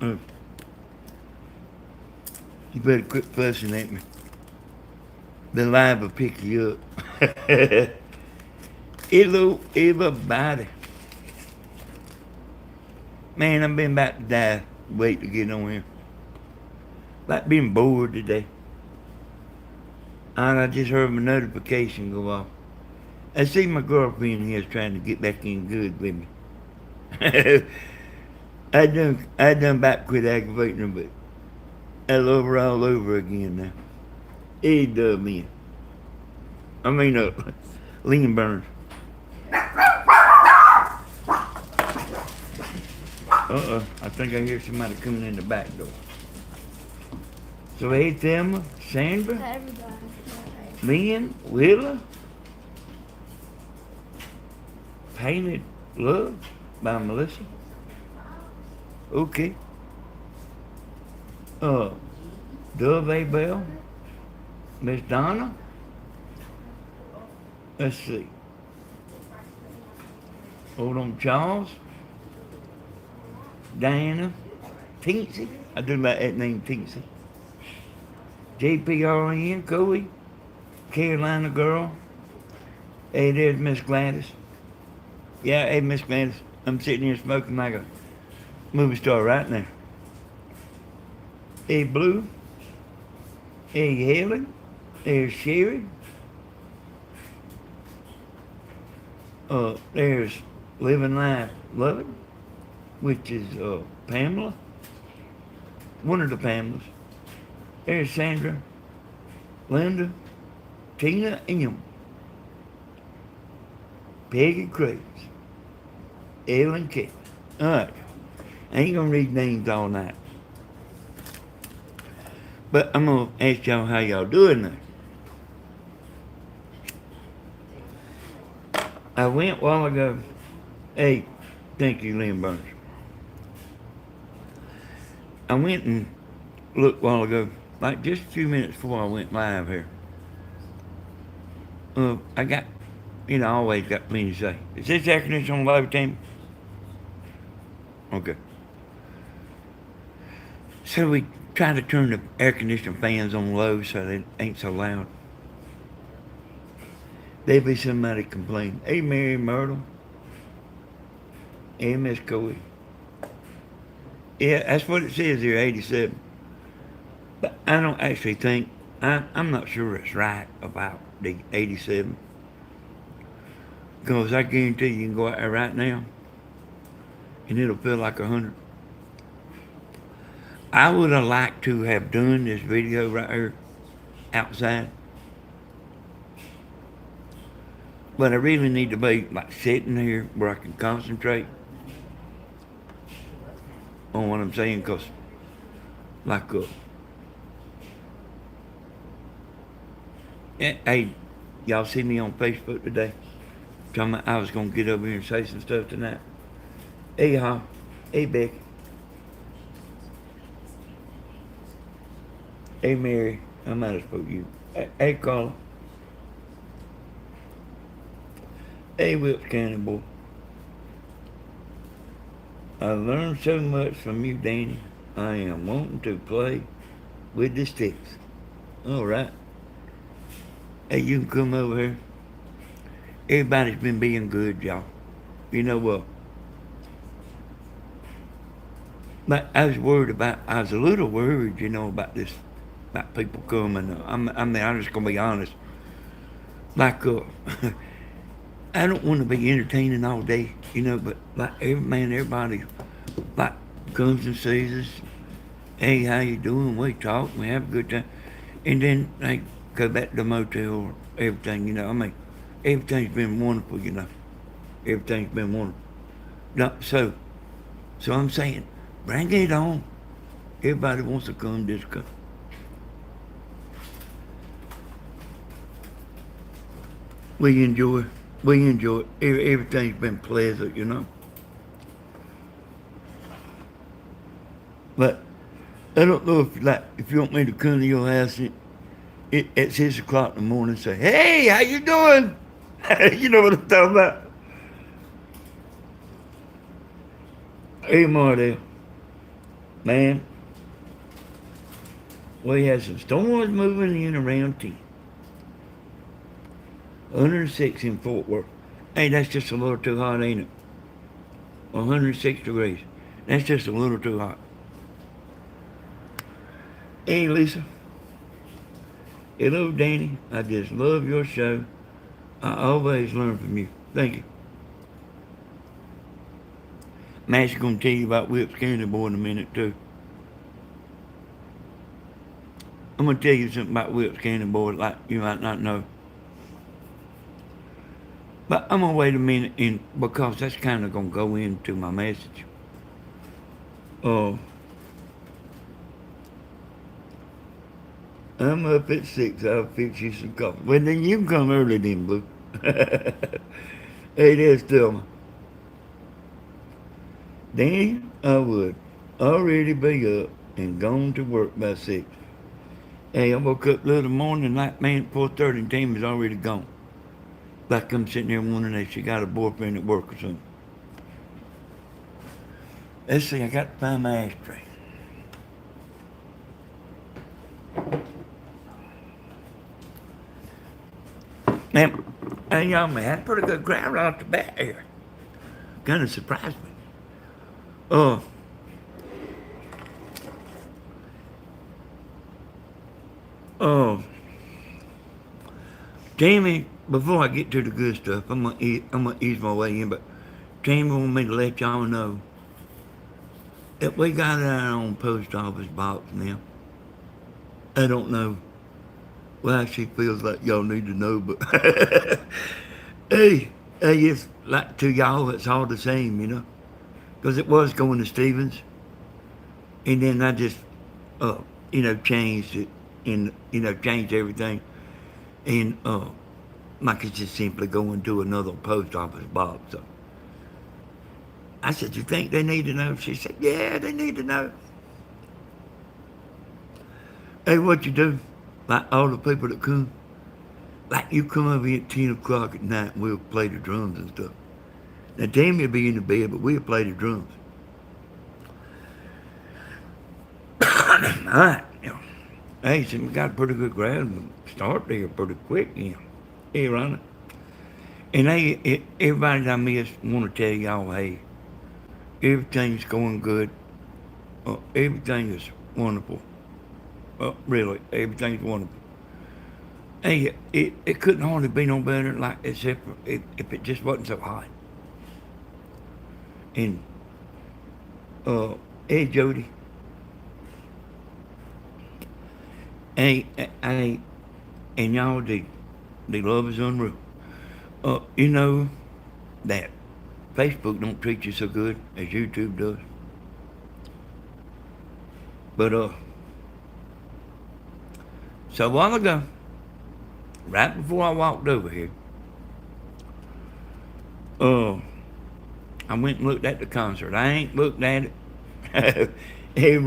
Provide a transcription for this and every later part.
Uh, you better quit fussing at me. The live will pick you up. Hello, everybody. Man, I've been about to die. Wait to get on here. Like being bored today. And I just heard my notification go off. I see my girlfriend here is trying to get back in good with me. I done about quit aggravating her, but I love her all over again now. He does me. Lean Burns. I think I hear somebody coming in the back door. So hey, Thelma, Sandra, Everybody. Lynn, Willa, Painted Love by Melissa. Okay. Dove A. Bell, Miss Donna. Let's see. Hold on, Charles, Diana, Teensy. I do like that name, Teensy. JPRN, Coey, Carolina Girl. Hey, there's Miss Gladys. Yeah, hey, Miss Gladys. I'm sitting here smoking like a movie star right now. Hey, Blue. Hey, Helen. There's Sherry. There's Living Life Loving, which is Pamela. One of the Pamelas. There's Sandra, Linda, Tina M, Peggy Craves, Ellen K. Alright. I ain't gonna read names all night. But I'm gonna ask y'all how y'all doing now. I went a while ago. Hey, thank you, Lynn Burns. I went and looked a while ago, like just a few minutes before I went live here. I got, I always got plenty to say. Is this air conditioner on low, Tammy? Okay. So we try to turn the air conditioner fans on low so they ain't so loud. There be somebody complain. Hey, Mary Myrtle. Hey, Miss Coey. Yeah, that's what it says here, 87. But I don't actually think, I'm not sure it's right about the 87. Because I guarantee you can go out there right now and it'll feel like 100. I would have liked to have done this video right here outside. But I really need to be like sitting here where I can concentrate on what I'm saying, because like hey, y'all see me on Facebook today? Talking about I was gonna get over here and say some stuff tonight. Hey, y'all. Hey, Becky. Hey, Mary. I might have spoke to you. Hey, Carla. Hey, Wilkes County boy. I learned so much from you, Danny. I am wanting to play with the sticks. All right. Hey, you can come over here. Everybody's been being good, y'all. You know what? But I was a little worried, about this, about people coming. I'm just going to be honest. Like, I don't want to be entertaining all day, but like everybody like comes and sees us. Hey, how you doing? We talk, we have a good time. And then they go back to the motel or everything, everything's been wonderful, Everything's been wonderful. No, so I'm saying, bring it on. Everybody wants to come, just come. We enjoy it. Everything's been pleasant, But I don't know if you want me to come to your house at 6 o'clock in the morning and say, hey, how you doing? You know what I'm talking about? Hey, Mardell. Man, we had some storms moving in around 10. 106 in Fort Worth. Hey, that's just a little too hot, ain't it? 106 degrees. That's just a little too hot. Hey, Lisa. Hello, Danny. I just love your show. I always learn from you. Thank you. Matt's going to tell you about Whip Skinny Boy in a minute, too. I'm going to tell you something about Whip Skinny Boy like you might not know. But I'm going to wait a minute because that's kind of going to go into my message. I'm up at 6. I'll fix you some coffee. Well, then you can come early then, Blue. Hey, there's Thelma. Danny, I would already be up and gone to work by 6. Hey, I woke up the other morning like, man, 4:30 and Tammy's already gone. Like I'm sitting there wondering if she got a boyfriend at work or something. Let's see, I got to find my ashtray. Now, hey, y'all, man, had a pretty good crowd off the bat here. Kind of surprised me. Tammy, before I get to the good stuff, I'm gonna ease my way in, but Tammy wanted me to let y'all know that we got our own post office box now. I don't know why she feels like y'all need to know, but hey, it's like to y'all, it's all the same, you know, because it was going to Stevens, and then I just, changed it, and changed everything, and like it's just simply going to another post office box. So I said, "You think they need to know?" She said, "Yeah, they need to know." Hey, what you do? Like all the people that come, like you come over here at 10 o'clock at night and we'll play the drums and stuff. Now, Tammy will be in the bed, but we'll play the drums. All right. Hey, so we got a pretty good ground and start there pretty quick, Hey, Ronald. And hey, everybody that I miss want to tell y'all, hey, everything's going good. Everything is wonderful. Really, everything's wonderful. Hey, it couldn't hardly be no better, like except for if it just wasn't so hot. And hey, Jody. Hey, and y'all, the love is unreal. You know that Facebook don't treat you so good as YouTube does. But so a while ago, right before I walked over here, I went and looked at the concert. I ain't looked at it. Hey,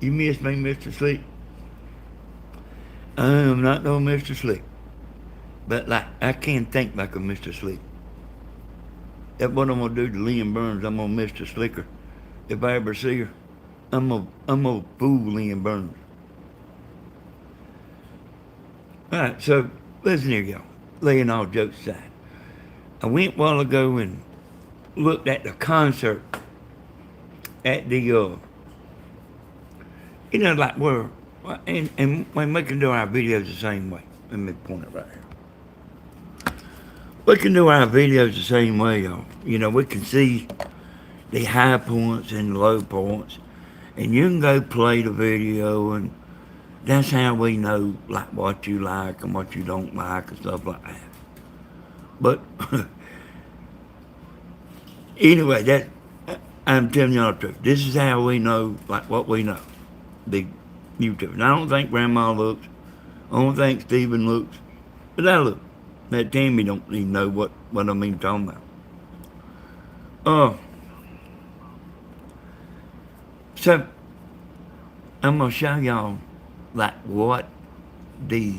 you miss me, Mr. Sleep? I am not no Mr. Sleep. But like, I can't think like a Mr. Sleep. That's what I'm gonna do to Lynn Burns. I'm gonna Mr. Slicker. If I ever see her, I'm gonna fool Lynn Burns. All right, so listen here, y'all. Laying all jokes aside, I went a while ago and looked at the concert at the like where, and when we can do our videos the same way. Let me point it right here. We can do our videos the same way, y'all. We can see the high points and the low points, and you can go play the video, and that's how we know like what you like and what you don't like and stuff like that. But anyway, I'm telling y'all the truth. This is how we know like what we know. The YouTube. And I don't think Grandma looks. I don't think Stephen looks. But I look. That Tammy don't even know what I mean talking about. So I'm gonna show y'all like what the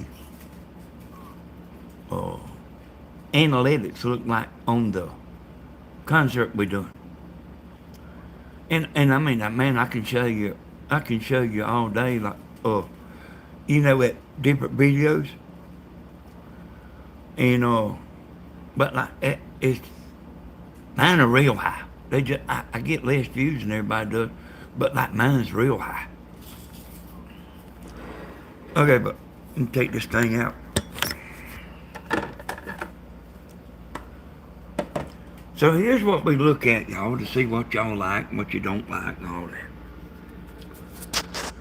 analytics look like on the concert we're doing. And I mean, man, I can show you all day, like, you know, at different videos, and but like it's mine are real high. They just I get less views than everybody does, but like mine's real high. Okay, but let me take this thing out. So here's what we look at, y'all, to see what y'all like and what you don't like and all that.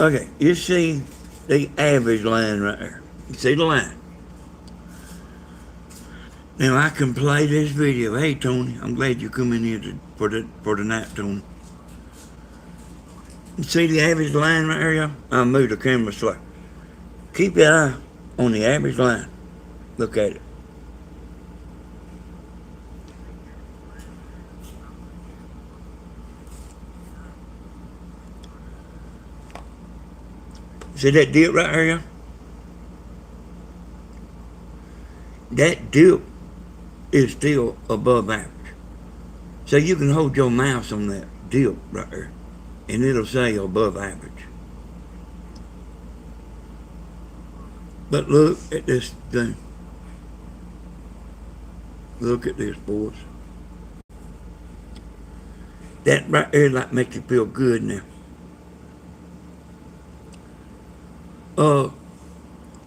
Okay, you see the average line right there. You see the line. Now I can play this video. Hey Tony, I'm glad you come in here for the night, Tony. You see the average line right here, y'all? I'll move the camera slow. Keep your eye on the average line. Look at it. See that dip right here, y'all? That dip is still above average. So you can hold your mouse on that dip right there, and it'll say above average. But look at this thing. Look at this, boys. That right there like make you feel good now.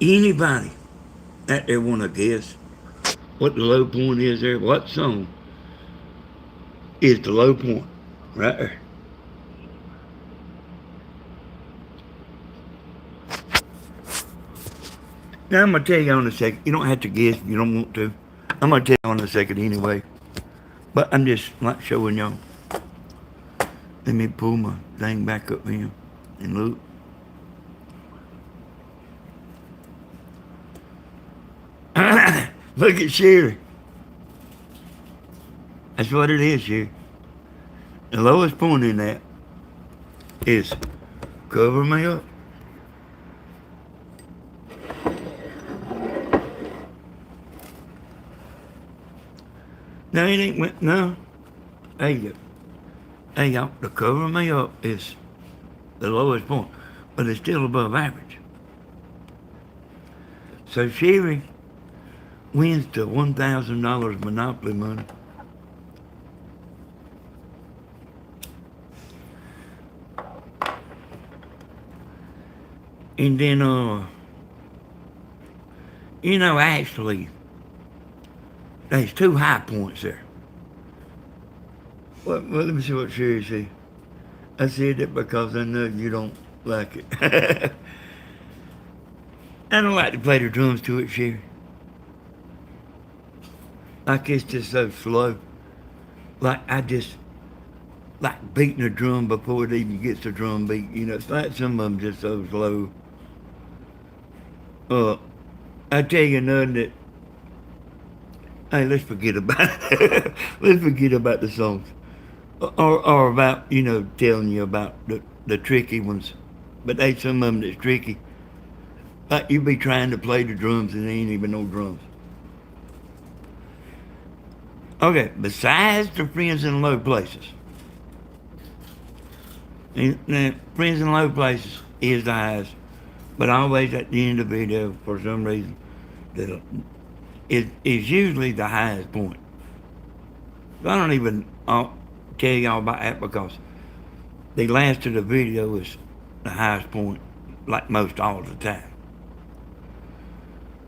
Anybody out there want to guess what the low point is there? What song is the low point right there? Now I'm going to tell you in a second. You don't have to guess if you don't want to. I'm going to tell you in a second anyway. But I'm just like showing y'all. Let me pull my thing back up here and look. Look at Sherry. That's what it is, Sherry. The lowest point in that is cover me up. No, it ain't, no. There you go. There you go. The cover me up is the lowest point, but it's still above average. So Sherry wins the $1,000 Monopoly money. And then, you know, actually, there's two high points there. Well, let me see what Sherry said. I said that because I know you don't like it. I don't like to play the drums to it, Sherry. Like it's just so slow. Like I just like beating a drum before it even gets a drum beat. You know, it's like some of them just so slow. I tell you nothing that. Hey, let's forget about it. Let's forget about the songs, or about telling you about the tricky ones. But they some of them that's tricky. Like you be trying to play the drums and there ain't even no drums. Okay, besides the friends in low places. And friends in low places is the highest, but always at the end of the video, for some reason, it is usually the highest point. I don't even tell y'all about that because the last of the video is the highest point, like most all the time.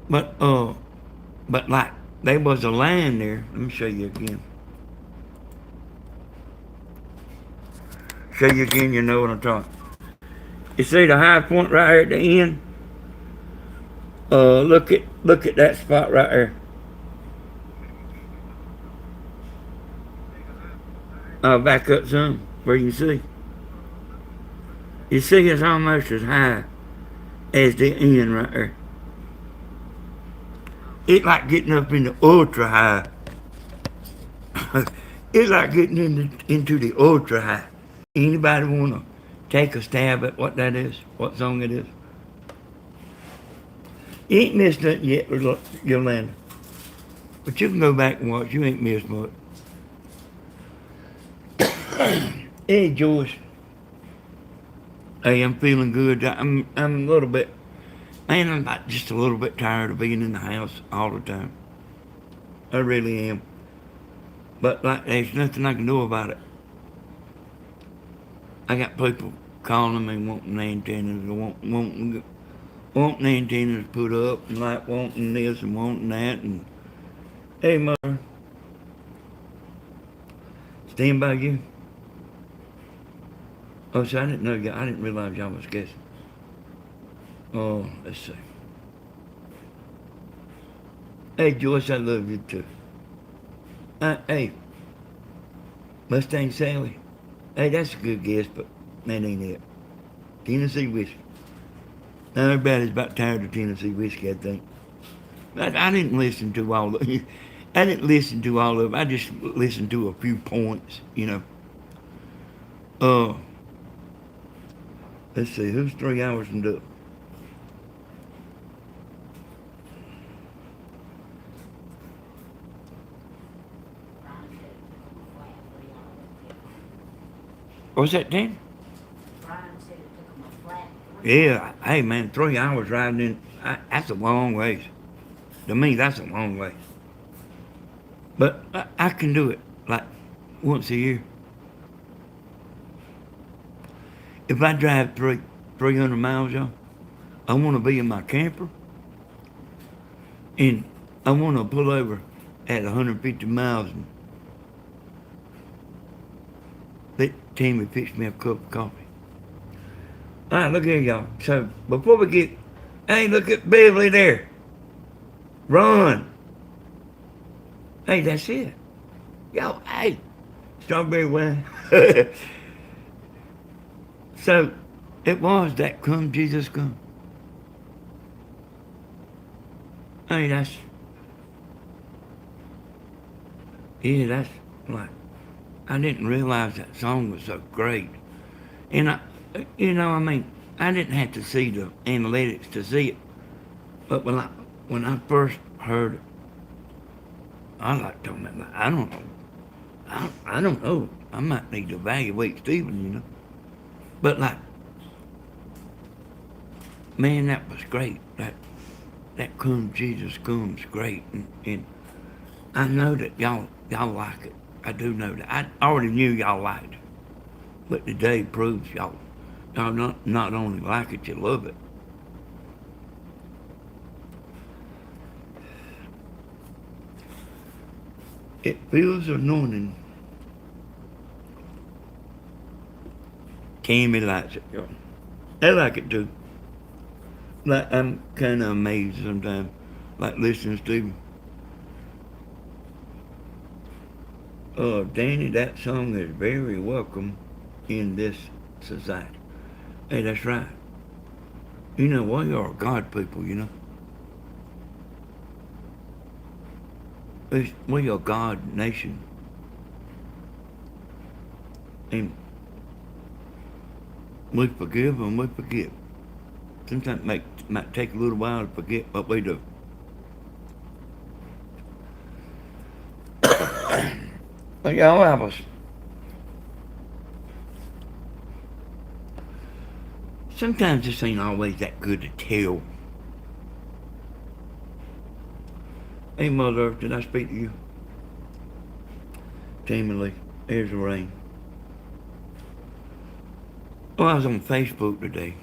But like there was a line there. Let me show you again. Show you again. You know what I'm talking. You see the high point right here at the end. Look at that spot right there. I'll back up some where you see. You see it's almost as high as the end right there. It's like getting up in the ultra high. It's like getting into the ultra high. Anybody want to take a stab at what that is? What song it is? You ain't missed nothing yet, Yolanda. But you can go back and watch. You ain't missed much. Hey, Joyce. Hey, I'm feeling good. I'm a little bit, man, I'm about just a little bit tired of being in the house all the time. I really am. But like, there's nothing I can do about it. I got people calling me wanting antennas, wanting antennas put up, and like wanting this and wanting that. And hey, mother, stand by you. Oh, so I didn't know y'all. I didn't realize y'all was guessing. Oh, let's see. Hey, Joyce, I love you too. Hey, Mustang Sally. Hey, that's a good guess, but that ain't it. Tennessee whiskey. Now, everybody's about tired of Tennessee whiskey, I think. I didn't listen to all of it. I didn't listen to all of it. I just listened to a few points, you know. Uh, let's see, who's 3 hours and up? What's that, Dan? Yeah, hey man, 3 hours riding in, that's a long ways. To me, that's a long way. But I can do it like once a year. If I drive 300 miles, y'all, I want to be in my camper and I want to pull over at 150 miles and let Tammy fix me a cup of coffee. All right, look here, y'all. So before we get, hey, look at Beverly there. Run. Hey, that's it. Yo, hey, strawberry wine. So it was that come, Jesus come. Hey, that's like, I didn't realize that song was so great. And I mean, I didn't have to see the analytics to see it. But when I first heard it, I like talking about, I don't know. I don't know. I might need to evaluate Stephen, you know. But like, man, that was great. That come Jesus comes great, and I know that y'all like it. I do know that. I already knew y'all liked it, but today proves y'all not only like it, you love it. It feels anointing. Tammy likes it, y'all. I like it too. Like I'm kind of amazed sometimes, like listening to Stephen. Danny, that song is very welcome in this society. Hey, that's right. You know, we are God people, you know. We are God nation. And we forgive and we forget. Sometimes it might take a little while to forget what we do. But y'all have us. Sometimes this ain't always that good to tell. Hey, Mother Earth, did I speak to you? Tammy Lee, here's the rain. Well, I was on Facebook today,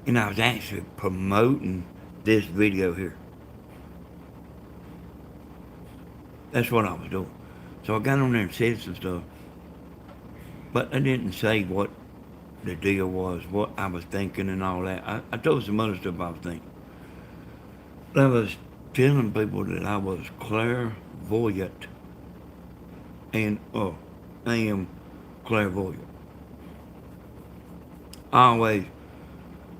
and I was actually promoting this video here. That's what I was doing. So I got on there and said some stuff, but I didn't say what the deal was, what I was thinking and all that. I told some other stuff I was thinking. I was telling people that I was clairvoyant, and I am clairvoyant. Always,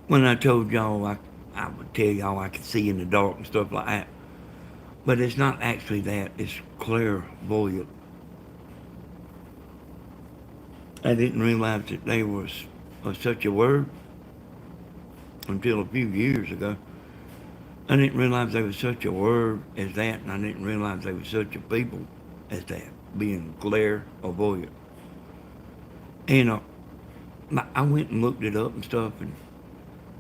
when I told y'all, I would tell y'all I could see in the dark and stuff like that. But it's not actually that, it's clairvoyant. I didn't realize that there was such a word until a few years ago. I didn't realize there was such a word as that, and I didn't realize there was such a people as that, being clairvoyant. And I went and looked it up and stuff, and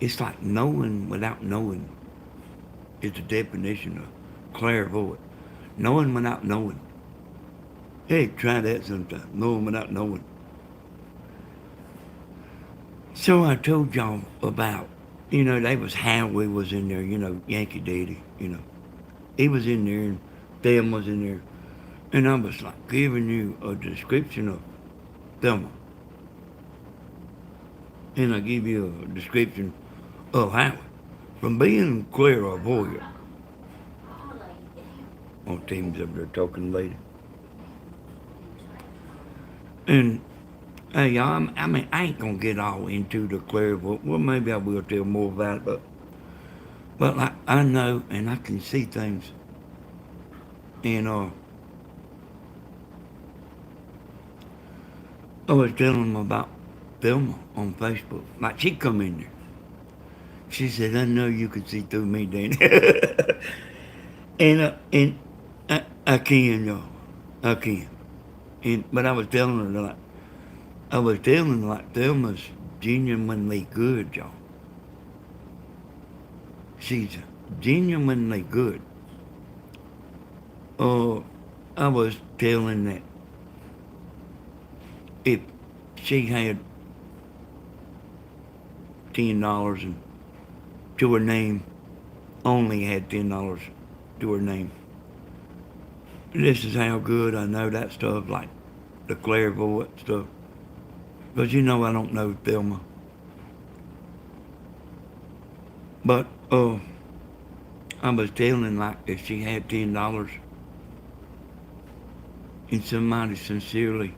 it's like knowing without knowing is the definition of clairvoyant. Knowing without knowing. Hey, try that sometime. Knowing without knowing. So I told y'all about, they was Howie was in there, Yankee D, He was in there and Thelma was in there. And I was like giving you a description of Thelma. And I give you a description of Howie. From being clairvoyant. Oh, Timmy's up there talking later. And hey, y'all, I mean, I ain't gonna get all into the clairvoyant. Well, maybe I will tell more about it, but like I know and I can see things. And I was telling them about Thelma on Facebook. Like she come in there. She said, "I know you can see through me, Danny." and I can, y'all. I can. But I was telling her like Thelma's genuinely good, y'all. She's genuinely good. I was telling that if she had $10 and to her name, only had $10 to her name. This is how good I know that stuff, like the clairvoyant stuff. Because I don't know Thelma. But I was telling like if she had $10 and somebody sincerely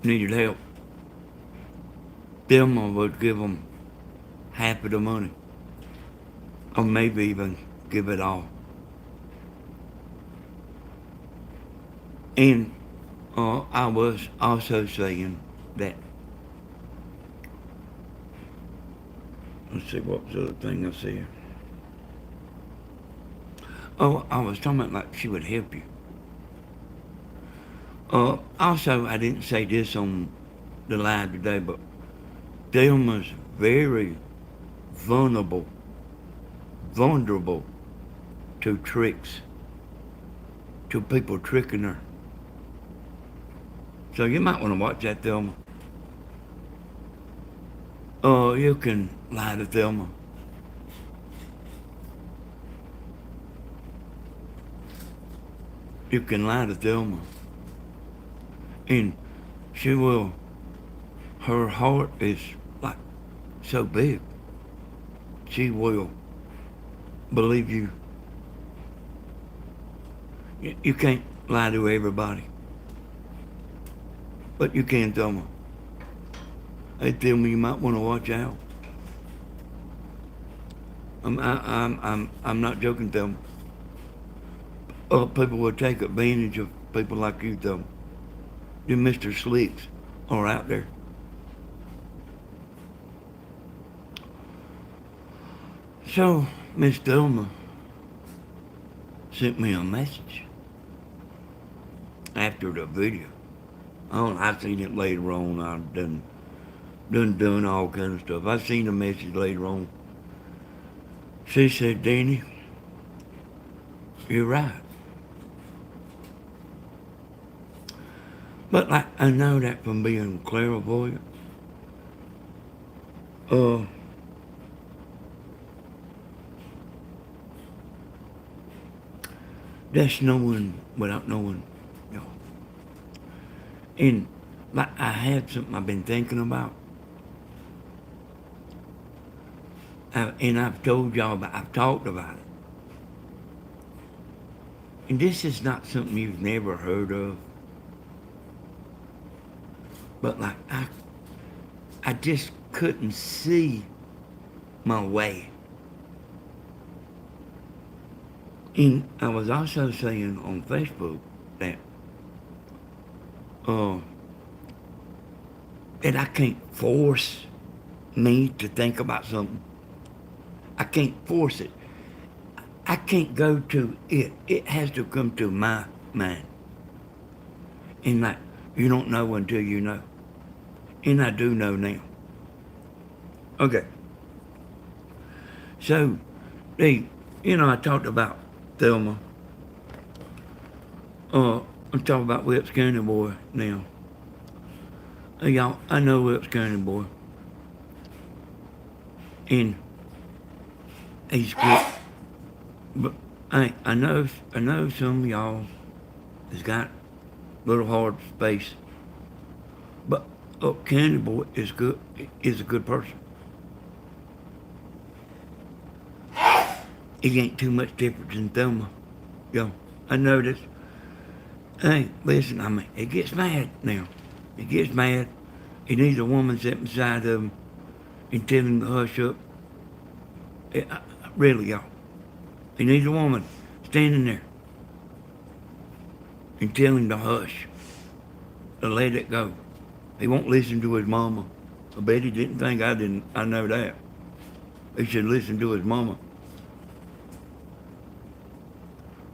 needed help, Thelma would give them half of the money. Or maybe even give it all. And I was also saying that, let's see, what was the other thing I said? Oh, I was talking about like she would help you. Also, I didn't say this on the live today, but Thelma's very vulnerable to tricks, to people tricking her. So you might want to watch that, Thelma. You can lie to Thelma. You can lie to Thelma. And she will, her heart is like so big. She will believe you. You can't lie to everybody. But you can, Thelma. Hey, Thelma, you might want to watch out. I'm not joking, Thelma. People will take advantage of people like you, Thelma. You Mr. Slicks are out there. So, Miss Thelma sent me a message after the video. I seen it later on. I've done all kind of stuff. I seen the message later on. She said, Danny, you're right. But like I know that from being clairvoyant. That's knowing without knowing. And like I had something I've been thinking about. And I've told y'all about, I've talked about it. And this is not something you've never heard of. But like I just couldn't see my way. And I was also saying on Facebook that that I can't force me to think about something. I can't force it. I can't go to it. It has to come to my mind. And like You don't know until you know. And I do know now. Okay. So, they, I talked about Thelma. I'm talking about Wilkes County boy now. Y'all, I know Wilkes County boy. And he's good. But I know some of y'all has got a little hard space. But County boy is a good person. He ain't too much different than Thelma. Yo, I noticed. Hey, listen, he gets mad now. He gets mad. He needs a woman sitting beside of him and tell him to hush up. Really, y'all. He needs a woman standing there and tell him to hush, to let it go. He won't listen to his mama. I bet he didn't think I didn't. I know that. He should listen to his mama.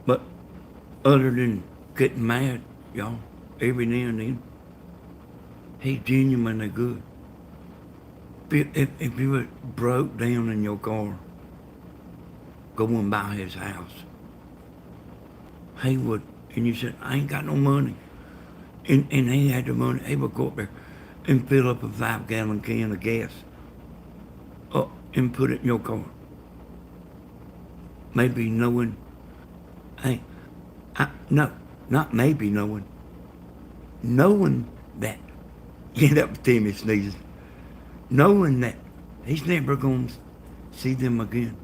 But other than getting mad, y'all, every now and then, he's genuinely good. If you were broke down in your car, going by his house, he would, and you said, I ain't got no money. And he had the money, he would go up there and fill up a 5-gallon can of gas and put it in your car. Maybe knowing, hey, no, not maybe knowing that, get up Tammy sneezes, knowing that he's never going to see them again.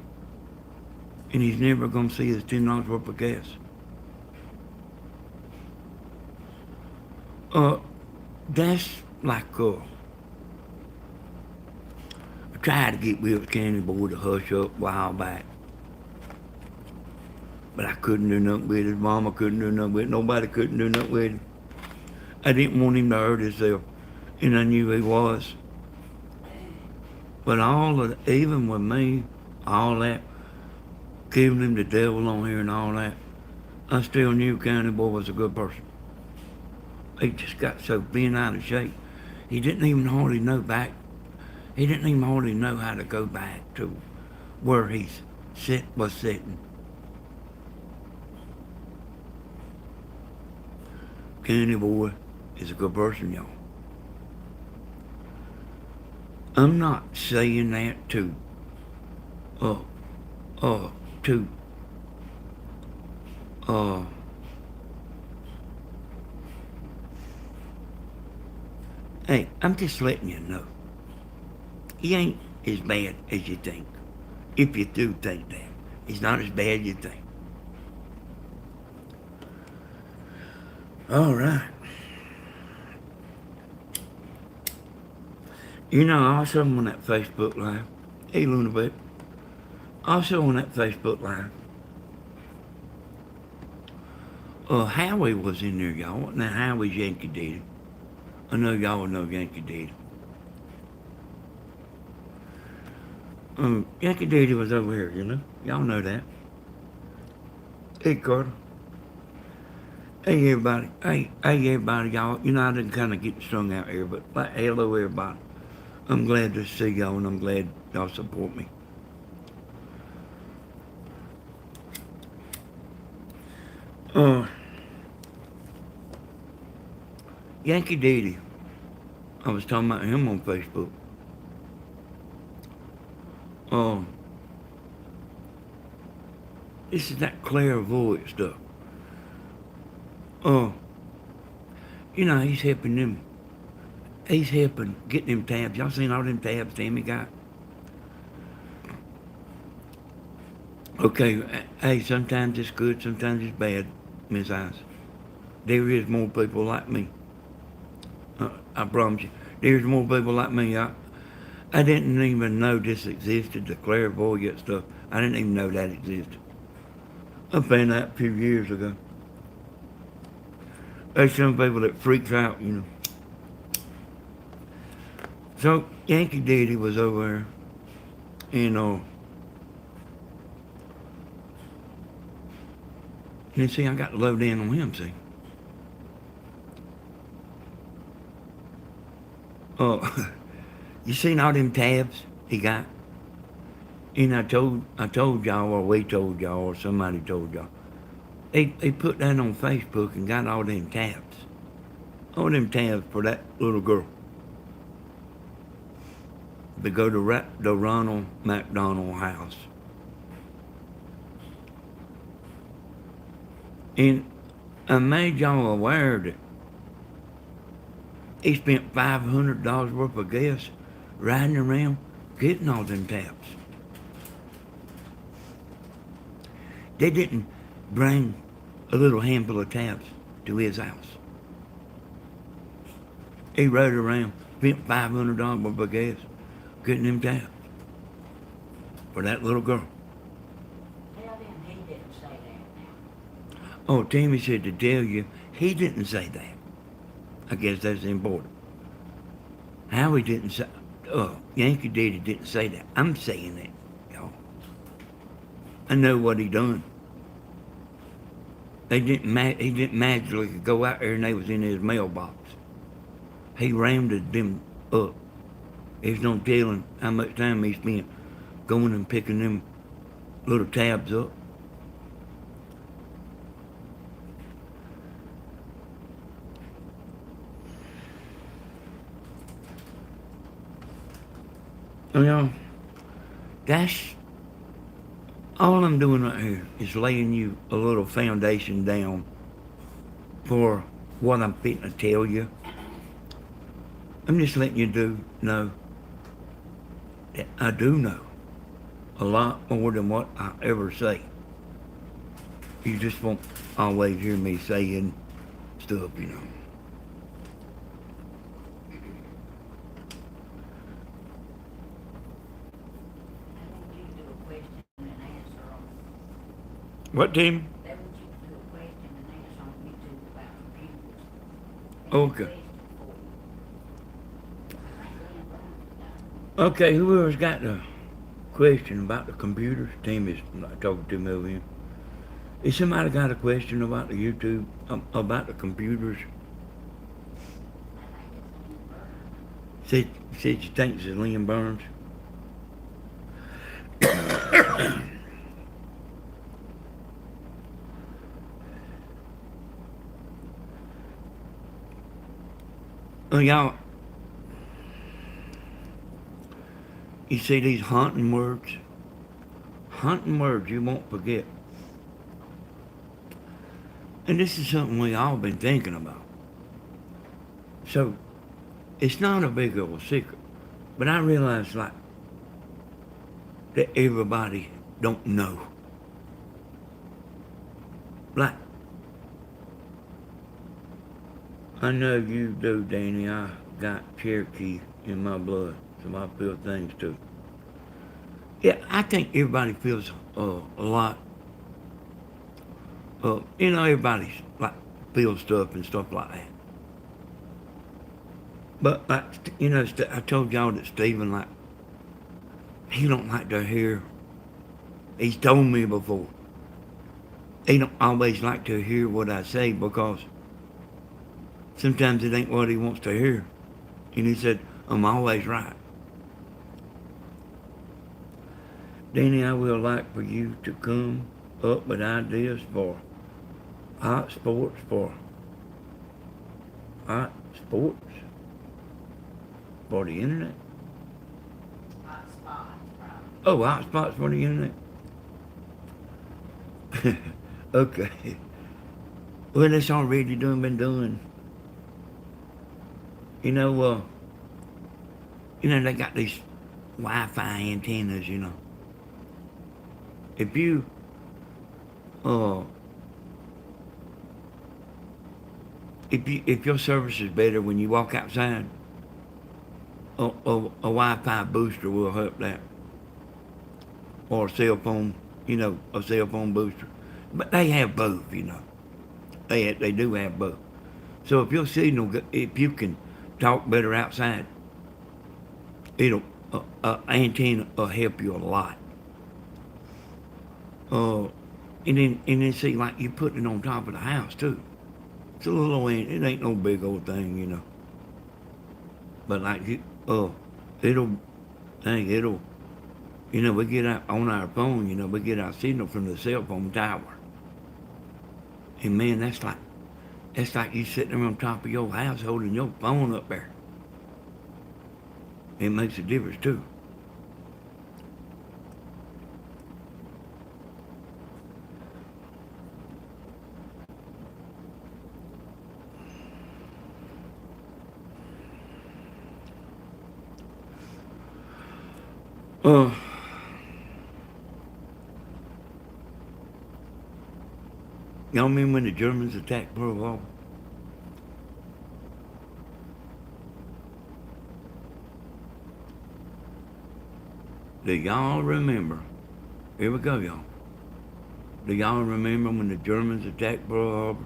And he's never going to see his $10 worth of gas. That's like, I tried to get Wilkes County boy to hush up a while back. But I couldn't do nothing with his mama, couldn't do nothing with it. Nobody couldn't do nothing with him. I didn't want him to hurt himself, and I knew he was. But even with me, all that, giving him the devil on here and all that, I still knew County Boy was a good person. He just got so bent out of shape. He didn't even hardly know how to go back to where he was sitting. County Boy is a good person, y'all. I'm not saying that to hey, I'm just letting you know. He ain't as bad as you think. If you do think that. He's not as bad as you think. All right. Also on that Facebook Live, hey Luna Babe, also on that Facebook Live, Howie was in there, y'all. Now, Howie's Yankee D. I know y'all know Yankee D. Yankee D was over here, Y'all know that. Hey, Carter. Hey, everybody. Hey, everybody, y'all. I didn't kind of get strung out here, but hello, everybody. I'm glad to see y'all, and I'm glad y'all support me. Yankee D. I was talking about him on Facebook. This is that clairvoyance stuff. He's helping them. He's helping get them tabs. Y'all seen all them tabs Tammy got? Okay, hey, sometimes it's good, sometimes it's bad, Miss Ice. There is more people like me. I promise you. There's more people like me. I didn't even know this existed, the clairvoyant stuff. I didn't even know that existed. I found that a few years ago. There's some people that freaks out, So, Yankee Daddy was over there, and see, I got to low down on him, see. Oh, you seen all them tabs he got? And I told y'all, or we told y'all, or somebody told y'all. They put that on Facebook and got all them tabs. All them tabs for that little girl. To go to the Ronald McDonald house. And I made y'all aware that he spent $500 worth of gas riding around getting all them tabs. They didn't bring a little handful of tabs to his house. He rode around, spent $500 worth of gas getting them tabs for that little girl. Tell them he didn't say that now. Oh, Tammy said to tell you, he didn't say that. I guess that's important. How he didn't say, Yankee D didn't say that. I'm saying that, y'all. I know what he done. He didn't magically go out there and they was in his mailbox. He rounded them up. There's no telling how much time he spent going and picking them little tabs up. You know, that's all I'm doing right here is laying you a little foundation down for what I'm fitting to tell you. I'm just letting you know that I do know a lot more than what I ever say. You just won't always hear me saying stuff, you know. I want you to do a question and answer on. What, Tim? They want you to do a question and answer on YouTube about computers. Okay. I Okay, whoever's got the question about the computers, Tim is talking to me over here. If somebody got a question about the YouTube, about the computers, said she thinks it's Lynn Burns. Oh, y'all, you see these haunting words you won't forget. And this is something we all been thinking about. So, it's not a big of a secret, but I realize like that everybody don't know. Like, I know you do, Danny. I got Cherokee in my blood, so I feel things too. Yeah, I think everybody feels a lot. Everybody's like feels stuff and stuff like that. But like, I told y'all that Stephen, like, he don't like to hear. He's told me before. He don't always like to hear what I say because sometimes it ain't what he wants to hear. And he said, I'm always right. Danny, I would like for you to come up with ideas for hot sports for the internet. hot spots, probably. Oh, hot spots for the internet. Okay. Well, it's already been done. They got these Wi-Fi antennas, If you, if your service is better when you walk outside, a Wi-Fi booster will help that. Or a cell phone, a cell phone booster. But they have both, They do have both. So if your signal, if you can talk better outside, antenna will help you a lot. And then see, like you put it on top of the house too. It's a little, it ain't no big old thing, But like it'll, dang, it'll, we get out on our phone, we get our signal from the cell phone tower. And man, that's like you sitting there on top of your house holding your phone up there. It makes a difference too. Uh, y'all remember when the Germans attacked Pearl Harbor? Do y'all remember? Here we go, y'all. Do y'all remember when the Germans attacked Pearl Harbor?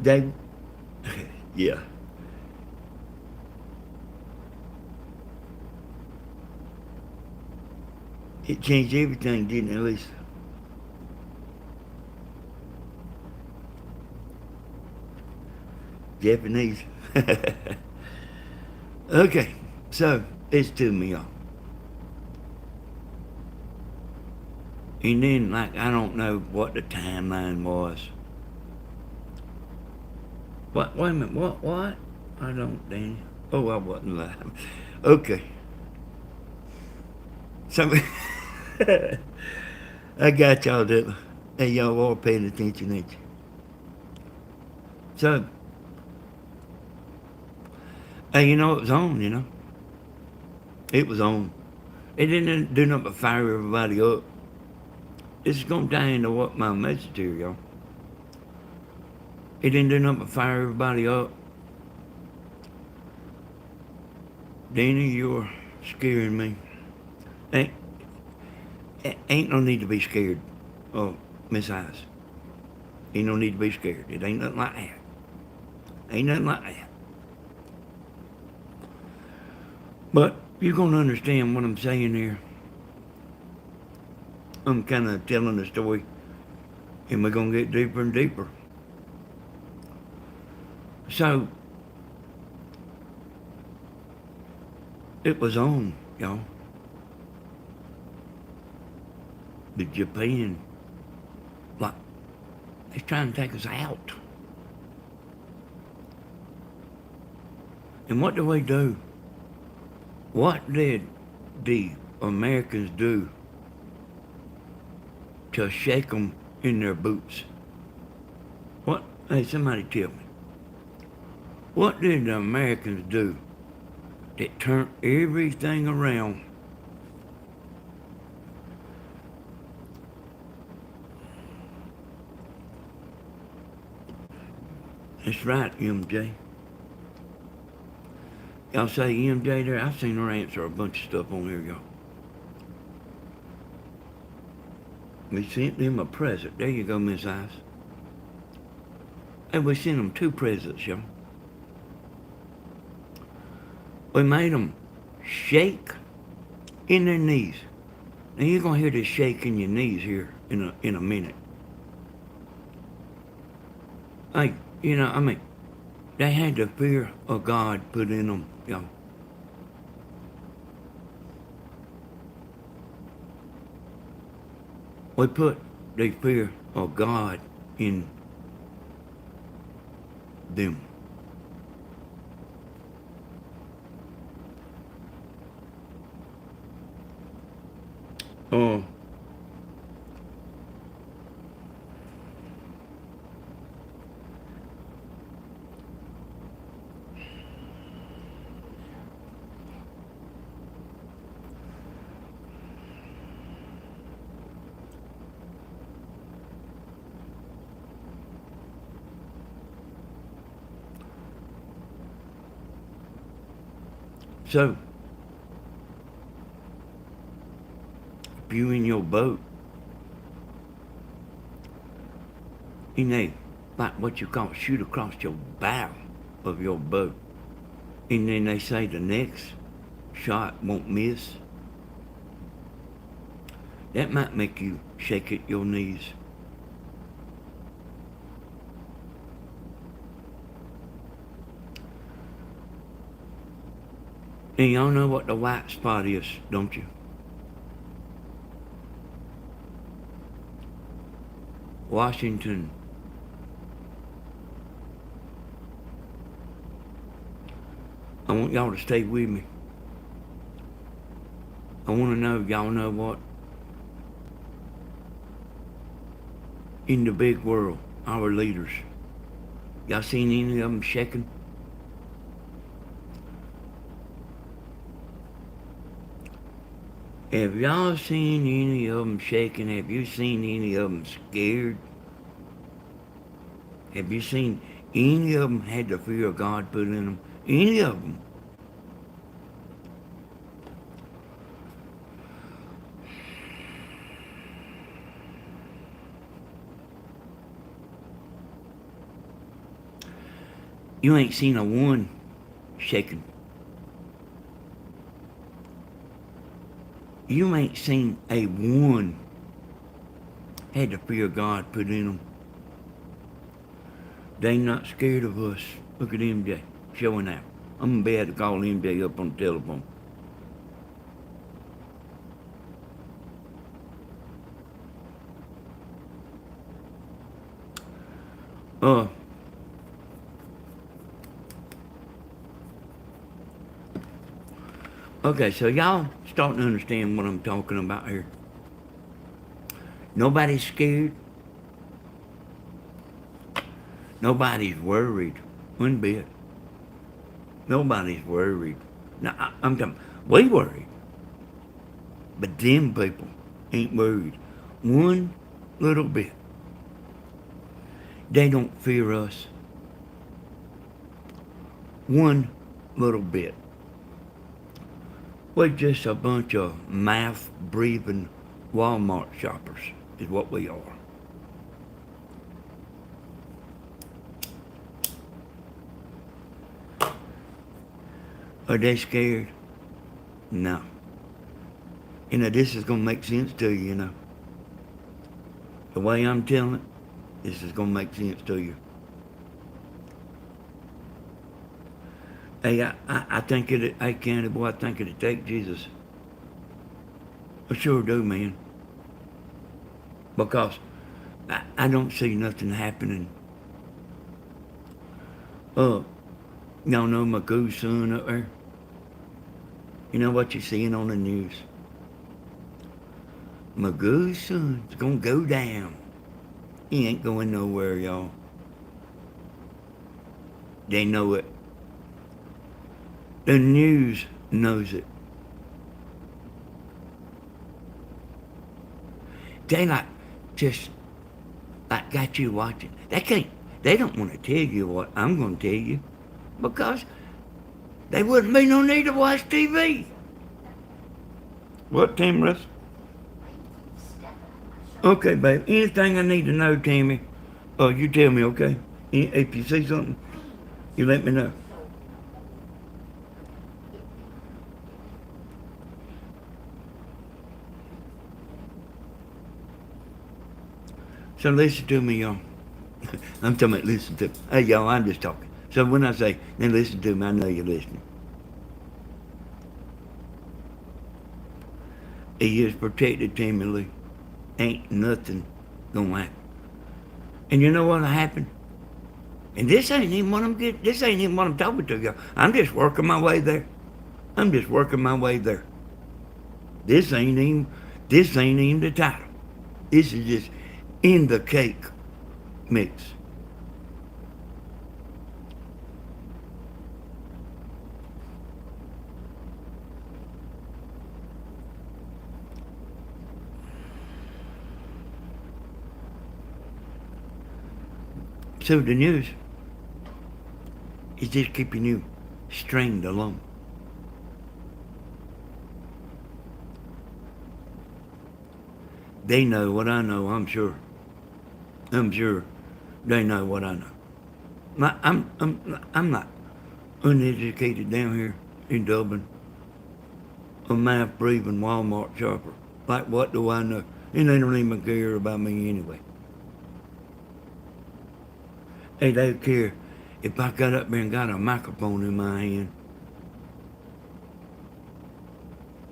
They, yeah. It changed everything, didn't it, Lisa? Japanese. Okay, so it's to me, y'all. And then, like, I don't know what the timeline was. What? Wait a minute. What? I don't, Danny. Oh, I wasn't live. Okay. So, I got y'all that. Hey, y'all all paying attention, ain't you? So, hey, it was on. It was on. It didn't do nothing but fire everybody up. This is going to tie into what my message here, y'all. It didn't do nothing but fire everybody up. Danny, you're scaring me. Ain't no need to be scared of Miss Eyes. Ain't no need to be scared. It ain't nothing like that. Ain't nothing like that. But you're going to understand what I'm saying here. I'm kind of telling the story, and we're going to get deeper and deeper. So, it was on, y'all. The Japan, like, they're trying to take us out. And what do we do? What did the Americans do to shake them in their boots? What? Hey, somebody tell me. What did the Americans do that turned everything around? That's right, MJ. Y'all say MJ there? I've seen her answer a bunch of stuff on here, y'all. We sent them a present. There you go, Miss Ice. And we sent them 2 presents, y'all. We made them shake in their knees. Now you're gonna hear this shake in your knees here in a minute. Like, they had the fear of God put in them, y'all. We put the fear of God in them. Oh. So, if you in your boat, and they, like what you call, shoot across your bow of your boat, and then they say the next shot won't miss, that might make you shake at your knees. And y'all know what the white spot is, don't you? Washington. I want y'all to stay with me. I want to know, y'all know what? In the big world, our leaders, y'all seen any of them shaking? Have y'all seen any of them shaking? Have you seen any of them scared? Have you seen any of them had the fear of God put in them? Any of them? You ain't seen a one shaking. You ain't seen a one had the fear of God put in them. They ain't not scared of us. Look at MJ showing out. I'm gonna be able to call MJ up on the telephone. Okay, so y'all starting to understand what I'm talking about here. Nobody's scared. Nobody's worried. One bit. Nobody's worried. Now, I'm talking, we worried. But them people ain't worried. One little bit. They don't fear us. One little bit. We're just a bunch of mouth-breathing Walmart shoppers is what we are. Are they scared? No. You know, this is going to make sense to you, you know. The way I'm telling it, this is going to make sense to you. Hey, I think hey, Candy boy, I think it'd take Jesus. I sure do, man. Because I don't see nothing happening. Y'all know Magoo's son up there? You know what you're seeing on the news? Magoo's son's gonna go down. He ain't going nowhere, y'all. They know it. The news knows it. They just got you watching. They don't want to tell you what I'm going to tell you because they wouldn't be no need to watch TV. What, Tammy? Okay, babe. Anything I need to know, Tammy, you tell me, okay? If you see something, you let me know. So listen to me, y'all. I'm talking about listen to me. Hey, y'all, I'm just talking. So when I say, then listen to me, I know you're listening. He is protected, Tammy Lee. Ain't nothing gonna happen. And you know what'll happen? And this ain't even what I'm talking to y'all. I'm just working my way there. This ain't even the title. This is just in the cake mix. So the news is just keeping you stringed along. They know what I know, I'm sure. I'm sure they know what I know. I'm not uneducated down here in Dublin. a mouth-breathing Walmart shopper. Like, what do I know? And they don't even care about me anyway. Hey, they care if I got up there and got a microphone in my hand.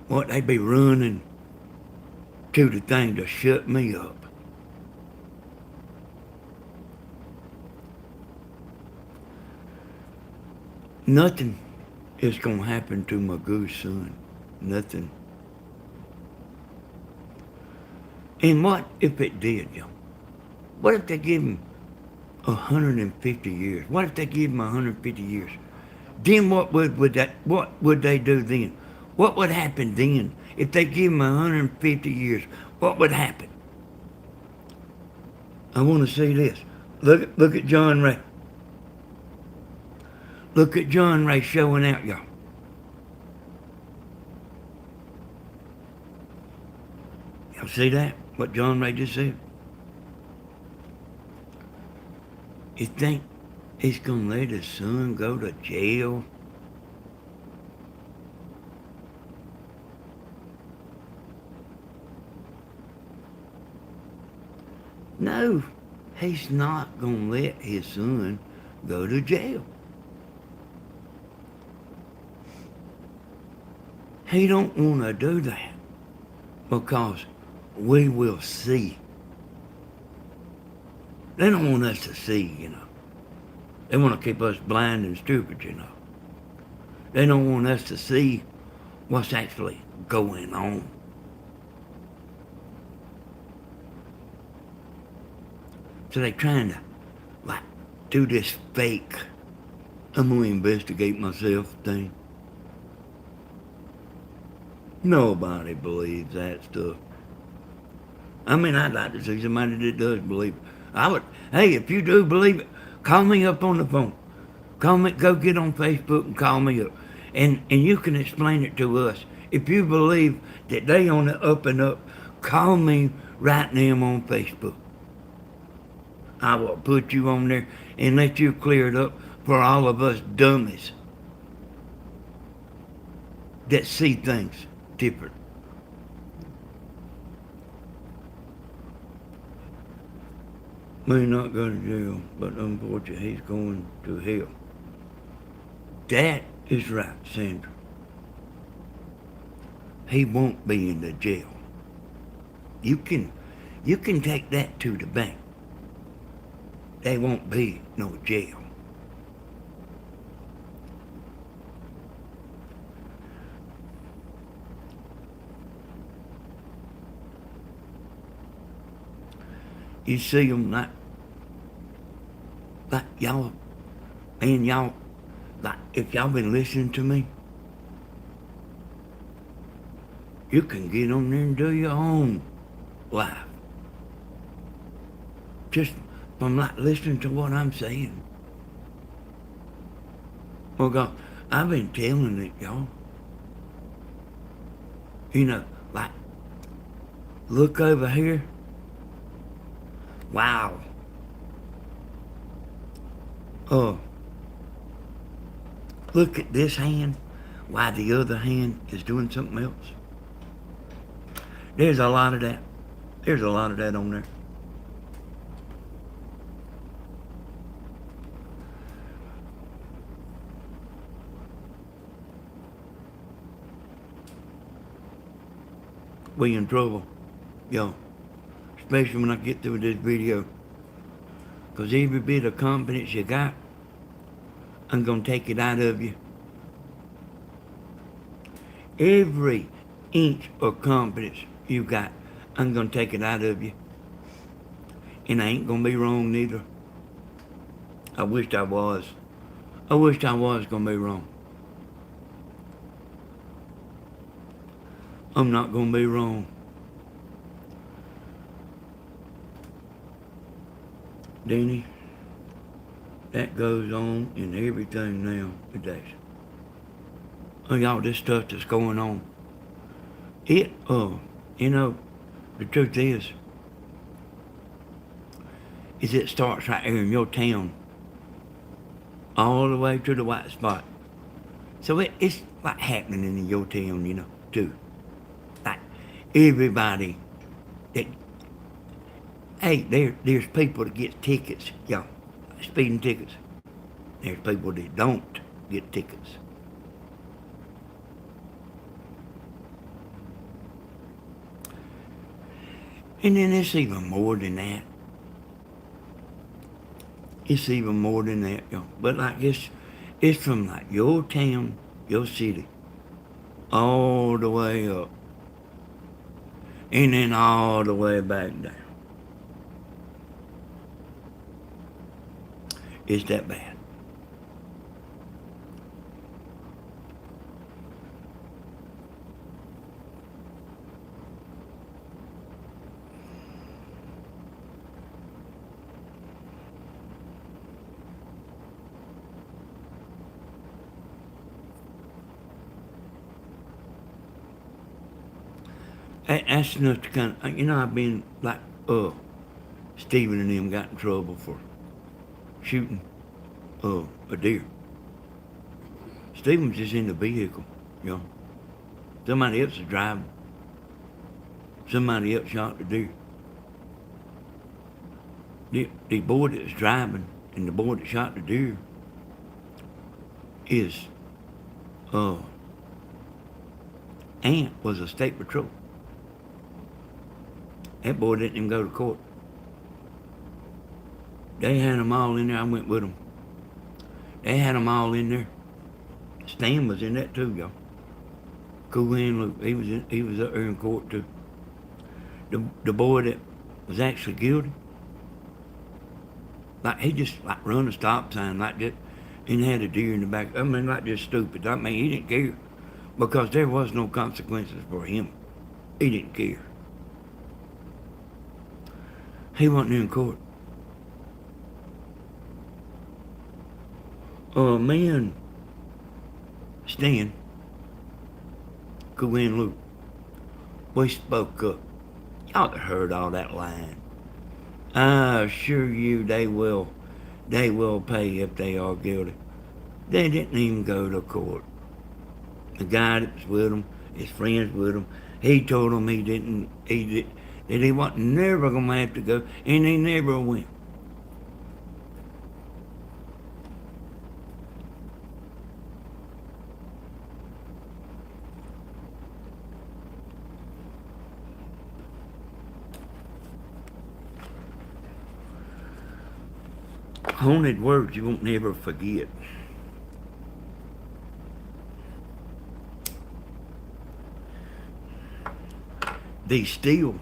What, they'd be running to the thing to shut me up. Nothing is going to happen to my goose son. Nothing. And what if it did, y'all? What if they give him 150 years? What if they give him 150 years? Then what would they do then? What would happen then if they give him 150 years? What would happen? I want to see this. Look at John Ray. Look at John Ray showing out, y'all. Y'all see that? What John Ray just said? You think he's going to let his son go to jail? No, he's not going to let his son go to jail. He don't want to do that because we will see. They don't want us to see, you know. They want to keep us blind and stupid, you know. They don't want us to see what's actually going on. So they're trying to, like, do this fake, I'm going to investigate myself thing. Nobody believes that stuff. I mean, I'd like to see somebody that does believe it. Hey, if you do believe it, call me up on the phone. Call me, go get on Facebook and call me up. And you can explain it to us. If you believe that they on the up and up, call me right now on Facebook. I will put you on there and let you clear it up for all of us dummies that see things different. May not go to jail, but unfortunately he's going to hell. That is right, Sandra. He won't be in the jail. You can take that to the bank. There won't be no jail. You see them like y'all, and y'all, like if y'all been listening to me, you can get on there and do your own life. Just from like listening to what I'm saying. Well, God, I've been telling it, y'all. You know, like, look over here. Wow. Oh. Look at this hand while the other hand is doing something else. There's a lot of that. There's a lot of that on there. We in trouble, y'all. Especially when I get through this video. Because every bit of confidence you got, I'm going to take it out of you. Every inch of confidence you got, I'm going to take it out of you. And I ain't going to be wrong neither. I wished I was. I wished I was going to be wrong. I'm not going to be wrong. Denny, that goes on in everything nowadays. Oh, y'all, this stuff that's going on. You know, the truth is it starts right here in your town, all the way to the white spot. So it's like happening in your town, you know. too. Like everybody that, hey, there's people that get tickets, y'all, speeding tickets. There's people that don't get tickets. And then it's even more than that. It's even more than that, y'all. But like it's from like your town, your city, all the way up, and then all the way back down. It's that bad. That's enough to kind of, I've been like, Stephen and them got in trouble for shooting a deer. Stephen was just in the vehicle, you know. Somebody else was driving. Somebody else shot the deer. The boy that was driving and the boy that shot the deer his aunt was a state patrol. That boy didn't even go to court. They had them all in there. I went with them. They had them all in there. Stan was in that too, y'all. Cool hand Luke. He was up there in court too. The boy that was actually guilty, like he just like run a stop sign like that and had a deer in the back. I mean, like just stupid. I mean, he didn't care because there was no consequences for him. He didn't care. He wasn't in court. Me and Stan, Cool and Luke, we spoke up. Y'all have heard all that lying. I assure you they will pay if they are guilty. They didn't even go to court. The guy that was with them, his friends with him, he told them that he wasn't never gonna have to go, and he never went. Haunted words you won't never forget. They still,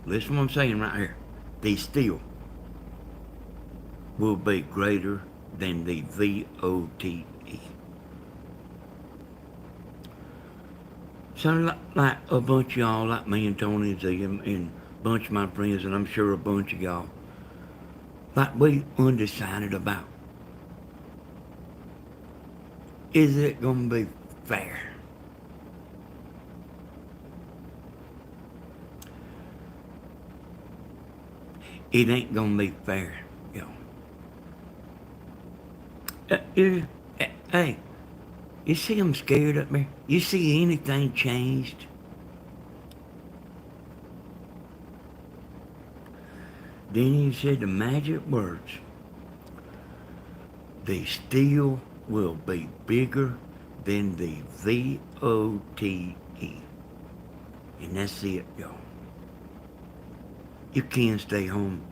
listen to what I'm saying right here, they still will be greater than the VOTE. So like a bunch of y'all, like me and Tony and Zia and a bunch of my friends, and I'm sure a bunch of y'all, like we undecided about, is it gonna be fair? It ain't gonna be fair, yo. Hey, you see I'm scared up there? You see anything changed? Then he said the magic words. They still will be bigger than the VOTE. And that's it, y'all. You can stay home.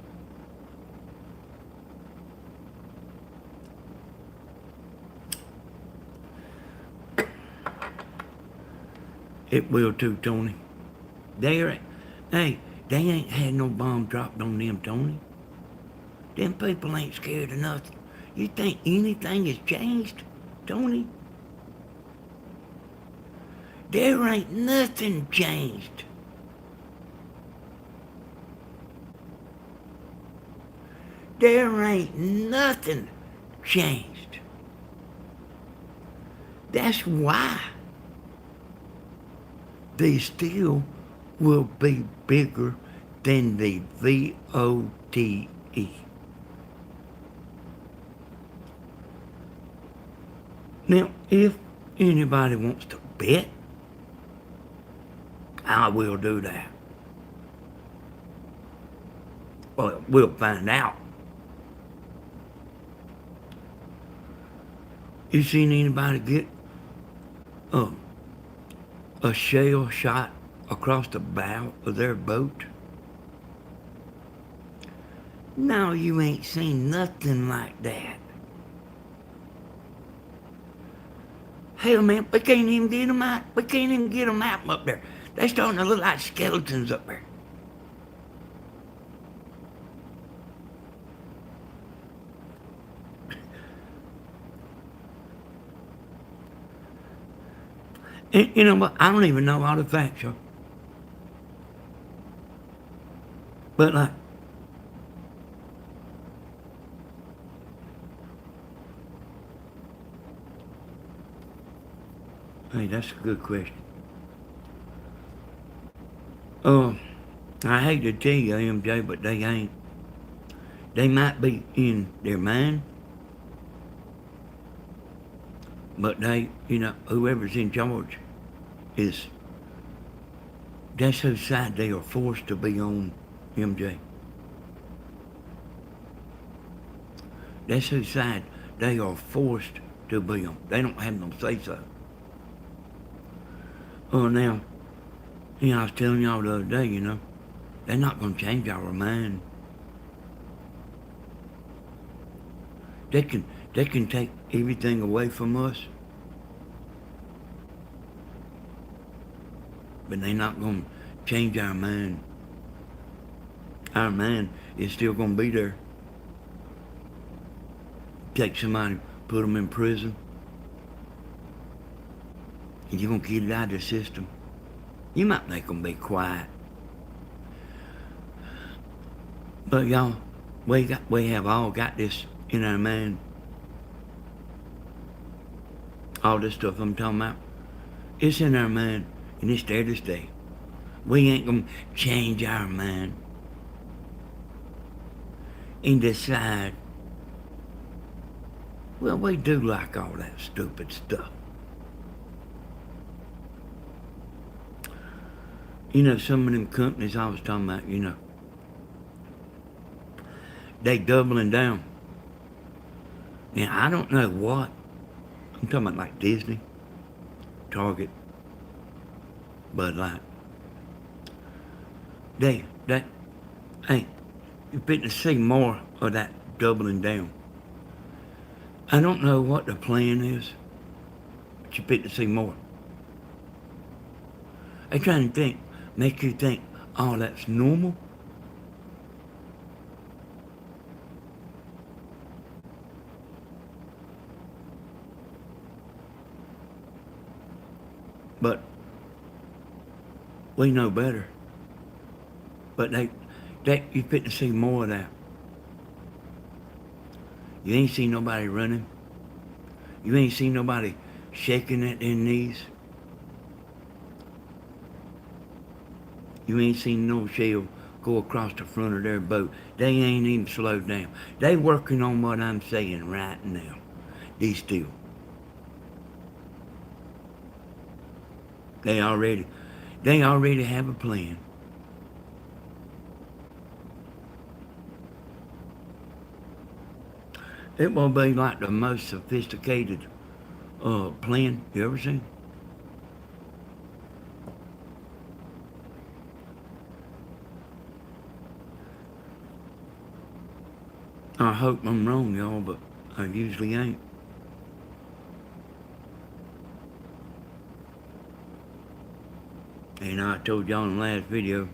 It will too, Tony. Hey, they ain't had no bomb dropped on them, Tony. Them people ain't scared of nothing. You think anything has changed, Tony? There ain't nothing changed. There ain't nothing changed. That's why they still will be bigger than the VOTE. Now, if anybody wants to bet I will do that. Well, we'll find out. You seen anybody get uh, a shell shot across the bow of their boat? No, you ain't seen nothing like that. Hell, man, we can't even get them out. We can't even get them out up there. They're starting to look like skeletons up there. And you know what? I don't even know all the facts, y'all. But like, hey, that's a good question. I hate to tell you, MJ, but they ain't. They might be in their mind, but they, whoever's in charge is, that's whose side they are forced to be on, MJ. That's whose side they are forced to be on. They don't have no say-so. Oh, now, I was telling y'all the other day, they're not going to change our mind. They can take everything away from us, but they're not going to change our mind. Our mind is still going to be there. Take somebody, put them in prison, and you're going to get it out of the system. You might make them be quiet. But y'all, we have all got this in our mind. All this stuff I'm talking about, it's in our mind, and it's there to stay. We ain't gonna change our mind and decide, well, we do like all that stupid stuff. Some of them companies I was talking about, they doubling down. Now, I don't know what. I'm talking about like Disney, Target, Bud Light. Hey, you're fitting to see more of that doubling down. I don't know what the plan is, but you're fitting to see more. They trying to make you think, oh, that's normal. But we know better. But you fit to see more of that. You ain't seen nobody running. You ain't seen nobody shaking at their knees. You ain't seen no shell go across the front of their boat. They ain't even slowed down. They working on what I'm saying right now. Be still. They already have a plan. It will be like the most sophisticated plan you ever seen. I hope I'm wrong, y'all, but I usually ain't. And I told y'all in the last video,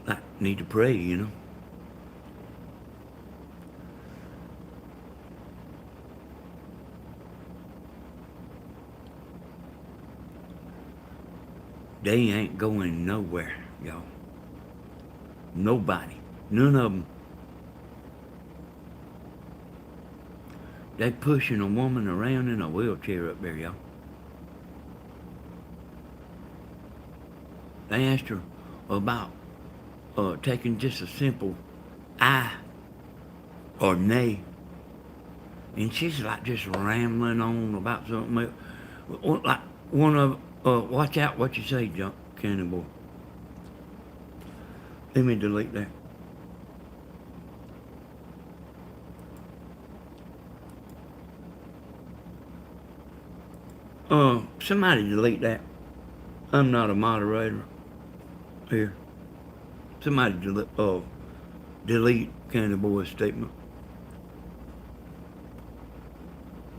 I need to pray, They ain't going nowhere, y'all. Nobody. None of them. They pushing a woman around in a wheelchair up there, y'all. They asked her about taking just a simple aye or nay. And she's like just rambling on about something. Like Watch out what you say, Candy Boy. Let me delete that. Somebody delete that. I'm not a moderator here. Somebody delete Candy Boy's statement.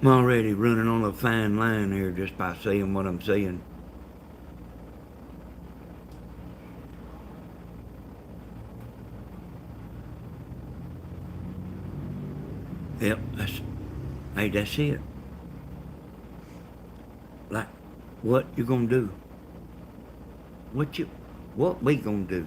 I'm already running on a fine line here just by saying what I'm saying. Yep, that's it. Like, what you gonna do? What we gonna do?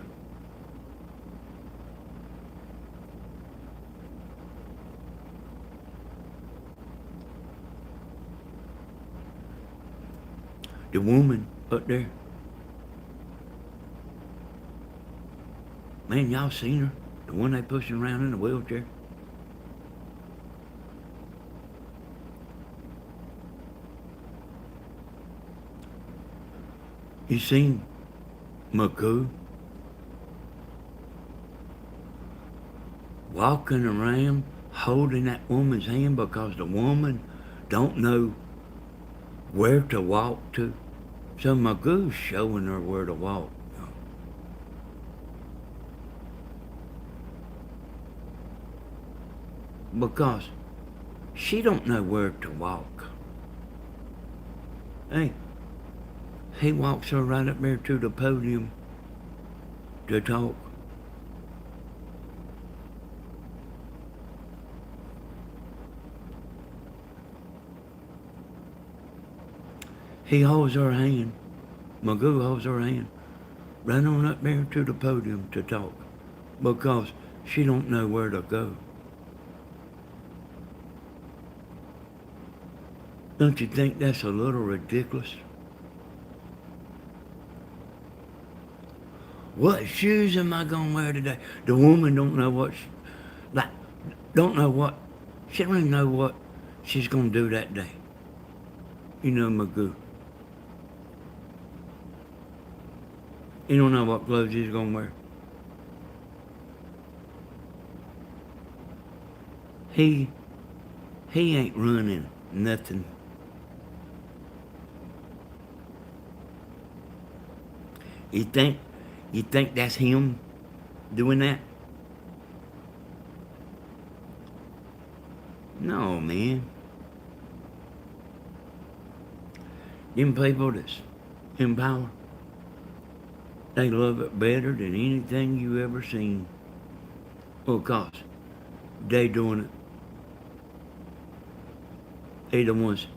The woman up there. Man, y'all seen her? The one they pushing around in a wheelchair? You seen McCoo walking around holding that woman's hand because the woman don't know where to walk to? So McCoo's showing her where to walk. Because she don't know where to walk. Hey, he walks her right up there to the podium to talk. He holds her hand. Magoo holds her hand. Right on up there to the podium to talk. Because she don't know where to go. Don't you think that's a little ridiculous? What shoes am I gonna wear today? The woman don't know what, she don't even know what she's gonna do that day. You know, Magoo. You don't know what clothes he's gonna wear. He ain't running nothing. You think that's him doing that? No, man. Them people that's in power, they love it better than anything you ever seen. Because they doing it. They the ones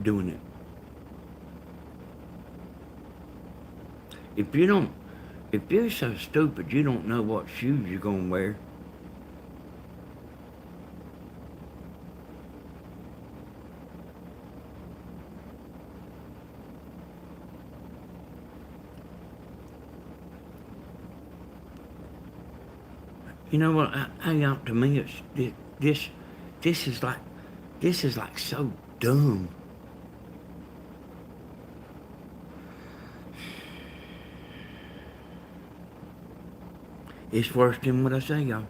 doing it. If you're so stupid you don't know what shoes you're gonna wear, you know what? To me, it's this is like so dumb. It's worse than what I say, y'all.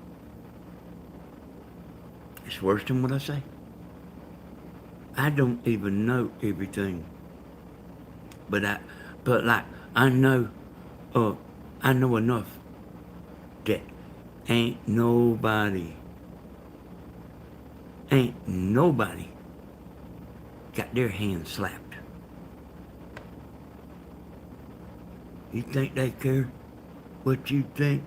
It's worse than what I say. I don't even know everything, but I know enough that ain't nobody got their hand slapped. You think they care what you think?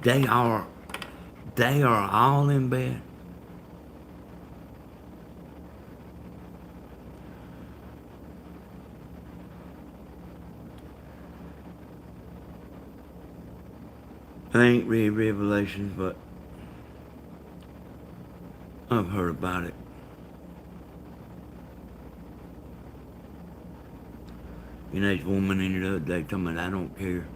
They are all in bed. I ain't read Revelations, but I've heard about it. You know, this woman in the other day told me, I don't care.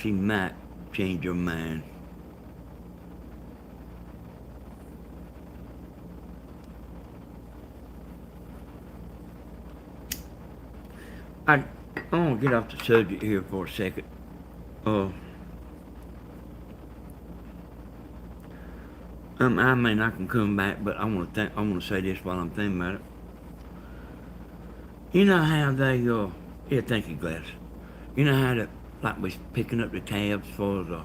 she might change her mind. I want to get off the subject here for a second. Uh, I mean, I can come back, but I want to say this while I'm thinking about it. You know how they yeah, thank you, Glass. You know how that, like, was picking up the tabs for the,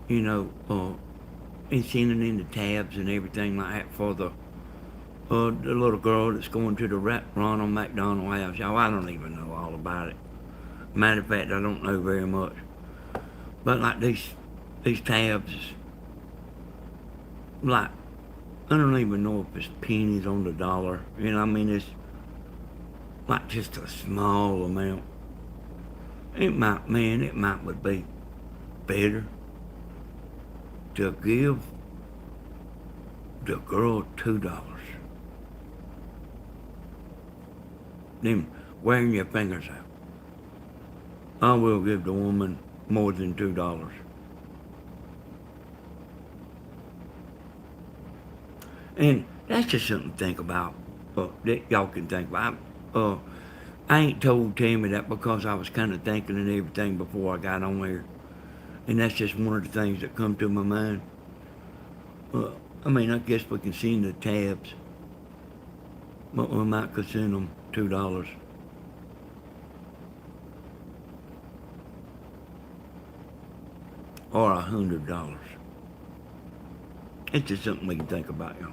you know, and sending in the tabs and everything like that for the little girl that's going to the Ronald McDonald house. Y'all, I don't even know all about it. Matter of fact, I don't know very much. But like these tabs, like, I don't even know if it's pennies on the dollar. You know, I mean, it's like just a small amount. It might would be better to give the girl $2. Then wearing your fingers out. I will give the woman more than $2. And that's just something to think about. That y'all can think about. I ain't told Tammy that because I was kind of thinking and everything before I got on there. And that's just one of the things that come to my mind. I mean, I guess we can send the tabs. But we might could send them $2. Or $100. It's just something we can think about, y'all.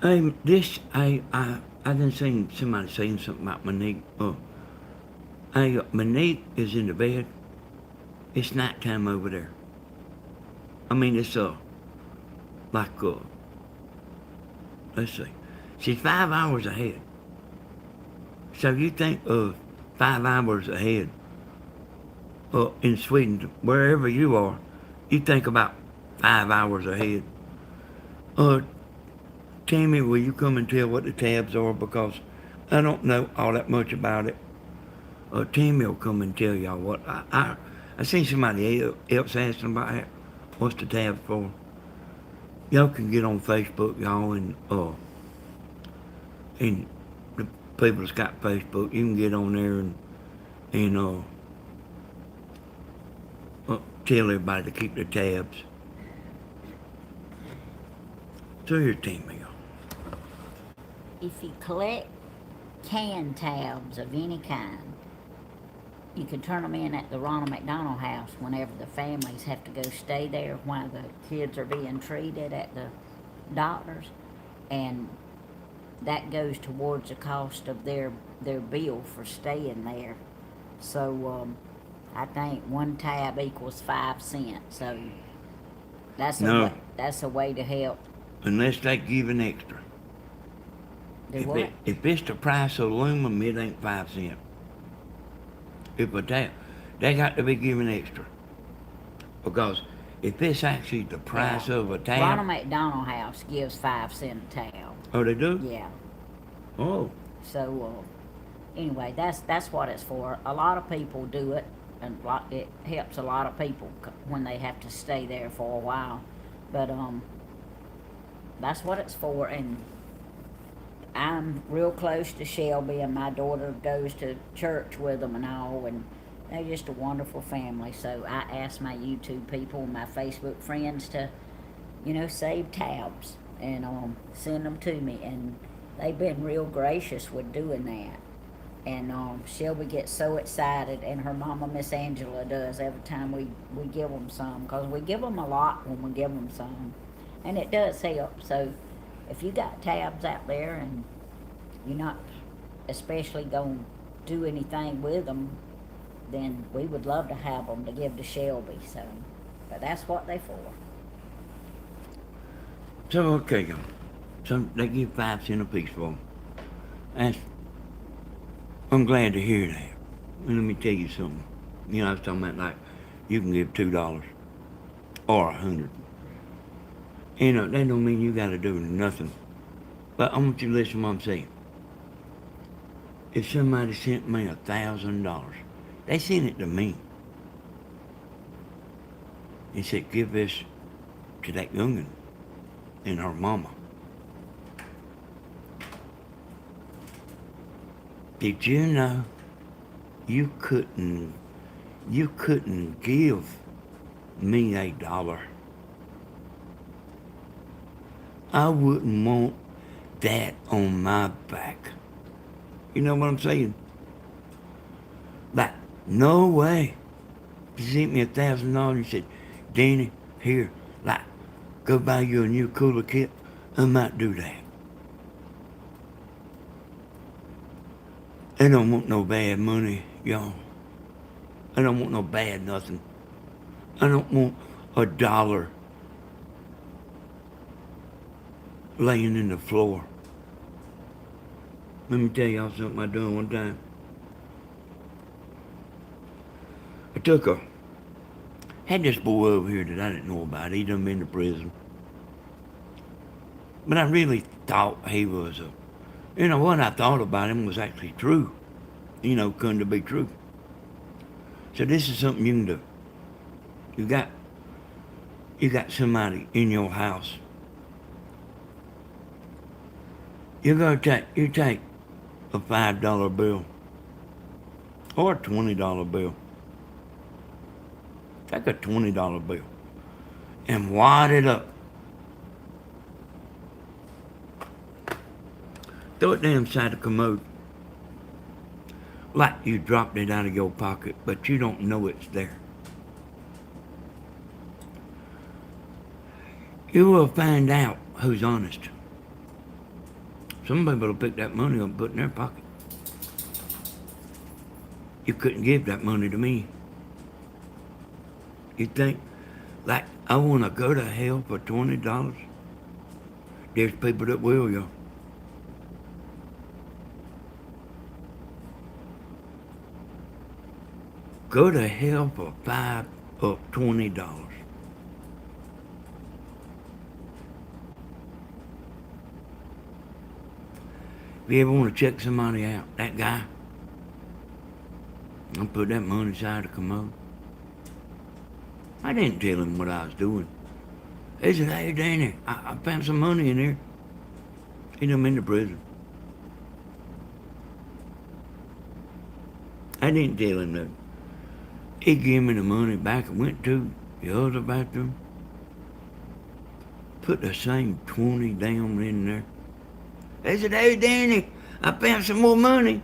I done seen somebody saying something about Monique. Monique is in the bed. It's nighttime over there. I mean, it's like let's see, she's 5 hours ahead. So you think of 5 hours ahead in Sweden, wherever you are, you think about 5 hours ahead. Tammy, will you come and tell what the tabs are? Because I don't know all that much about it. Tammy will come and tell y'all what. I seen somebody else asking about that. What's the tabs for? Y'all can get on Facebook, y'all, and the people that's got Facebook, you can get on there and tell everybody to keep their tabs. So here's Tammy. If you collect can tabs of any kind, you can turn them in at the Ronald McDonald house whenever the families have to go stay there while the kids are being treated at the doctors, and that goes towards the cost of their bill for staying there. So I think one tab equals 5 cents. So that's a way to help. Unless they give an extra. If it's the price of aluminum, it ain't 5 cents. If a tab, they got to be given extra. Because if it's actually the price of a tab. Ronald McDonald house gives 5 cents a tab. Oh, they do? Yeah. Oh. So anyway, that's what it's for. A lot of people do it, and it helps a lot of people when they have to stay there for a while. But that's what it's for. And I'm real close to Shelby, and my daughter goes to church with them and all, and they're just a wonderful family. So I asked my YouTube people and my Facebook friends to, save tabs and send them to me, and they've been real gracious with doing that. And Shelby gets so excited, and her mama, Miss Angela, does every time we give them some, because we give them a lot when we give them some, and it does help. So if you got tabs out there and you're not especially going to do anything with them, then we would love to have them to give to Shelby. So, but that's what they're for. So, okay, so they give 5 cents a piece for them. I'm glad to hear that. And let me tell you something. I was talking about, like, you can give $2 or $100. That don't mean you got to do nothing. But I want you to listen to what I'm saying. if somebody sent me $1,000, they sent it to me and said, give this to that youngin' and her mama. Did you know you couldn't give me $1? I wouldn't want that on my back. You know what I'm saying? Like, no way. You sent me $1,000. You said, Danny, here, like, go buy you a new cooler kit. I might do that. I don't want no bad money, y'all. I don't want no bad nothing. I don't want $1 laying in the floor. Let me tell y'all something I done one time. Had this boy over here that I didn't know about. He done been to prison. But I really thought he was what I thought about him was actually true. Couldn't it be true? So this is something you can do. You got somebody in your house. You take a $5 bill or a $20 bill. Take a $20 bill and wad it up. Throw it down inside the commode. Like you dropped it out of your pocket, but you don't know it's there. You will find out who's honest. Some people will pick that money up and put it in their pocket. You couldn't give that money to me. You think, like, I want to go to hell for $20? There's people that will, y'all. Go to hell for $20. If you ever want to check somebody out, that guy, I'll put that money inside the commode. I didn't tell him what I was doing. He said, hey, Danny, I found some money in there. He done been to prison. I didn't tell him that. He gave me the money back and went to the other bathroom. Put the same 20 down in there. They said, hey, Danny, I found some more money.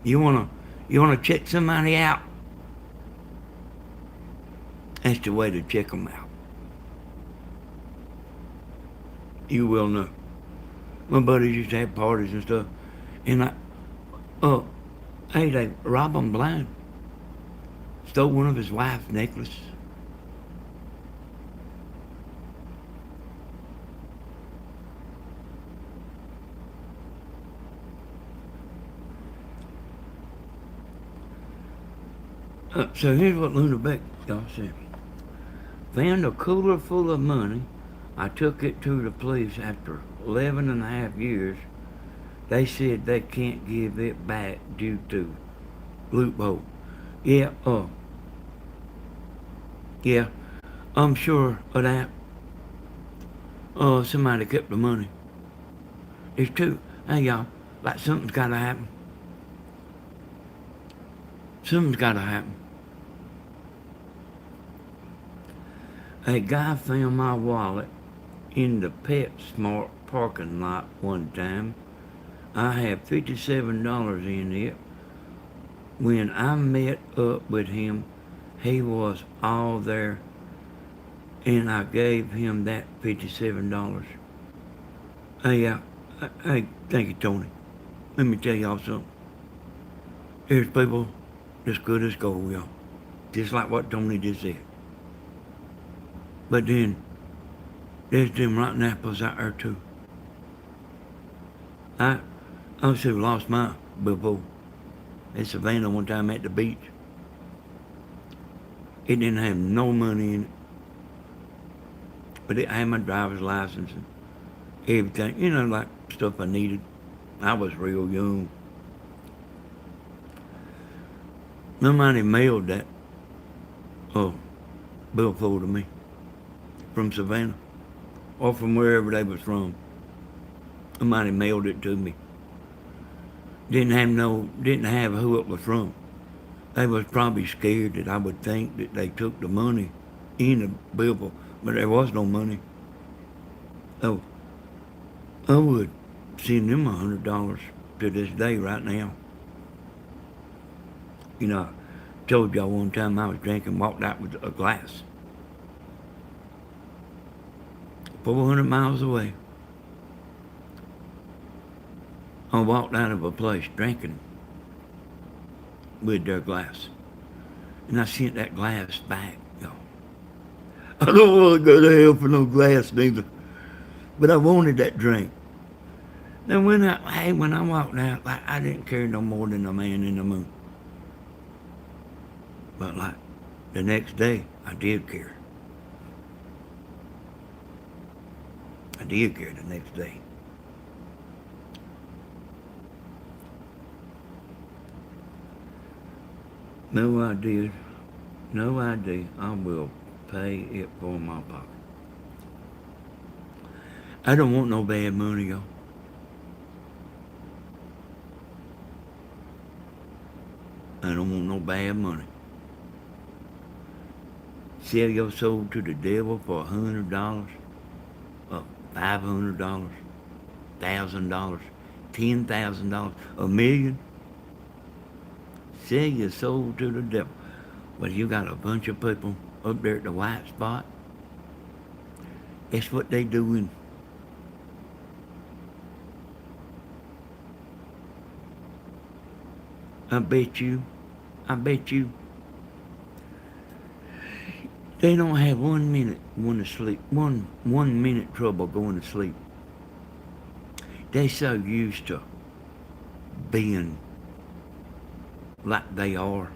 You wanna check somebody out? That's the way to check them out. You will know. My buddies used to have parties and stuff. And hey, they robbed him blind. Stole one of his wife's necklaces. So here's what Luna Beck, y'all said. Found a cooler full of money. I took it to the police after 11 and a half years. They said they can't give it back due to loophole. Yeah, I'm sure of that. Somebody kept the money. It's true. Hey, y'all, like something's gotta happen. Something's gotta happen. A guy found my wallet in the PetSmart parking lot one time. I had $57 in it. When I met up with him, he was all there, and I gave him that $57. Hey, thank you, Tony. Let me tell y'all something. There's people that's good as gold, y'all. Just like what Tony just said. But then, there's them rotten apples out there too. I also lost my billboard in Savannah one time at the beach. It didn't have no money in it. But it had my driver's license and everything, like stuff I needed. I was real young. Somebody mailed that billfold to me from Savannah or from wherever they was from. Somebody mailed it to me. Didn't have who it was from. They was probably scared that I would think that they took the money in the billfold, but there was no money. Oh, I would send them $100 to this day right now. You know, I told y'all one time I was drinking, walked out with a glass. 400 miles away. I walked out of a place drinking with their glass. And I sent that glass back, y'all. I don't want to go to hell for no glass neither. But I wanted that drink. Then when I walked out, like I didn't care no more than a man in the moon. But like the next day, I did care. I did care the next day. No idea. No idea. I will pay it for my pocket. I don't want no bad money, y'all. I don't want no bad money. Sell your soul to the devil for $100, $500, $1,000, $10,000, $1 million. Sell your soul to the devil. Well, you got a bunch of people up there at the white spot. That's what they doing. I bet you, they don't have 1 minute want to sleep, one minute trouble going to sleep. They so used to being like they are.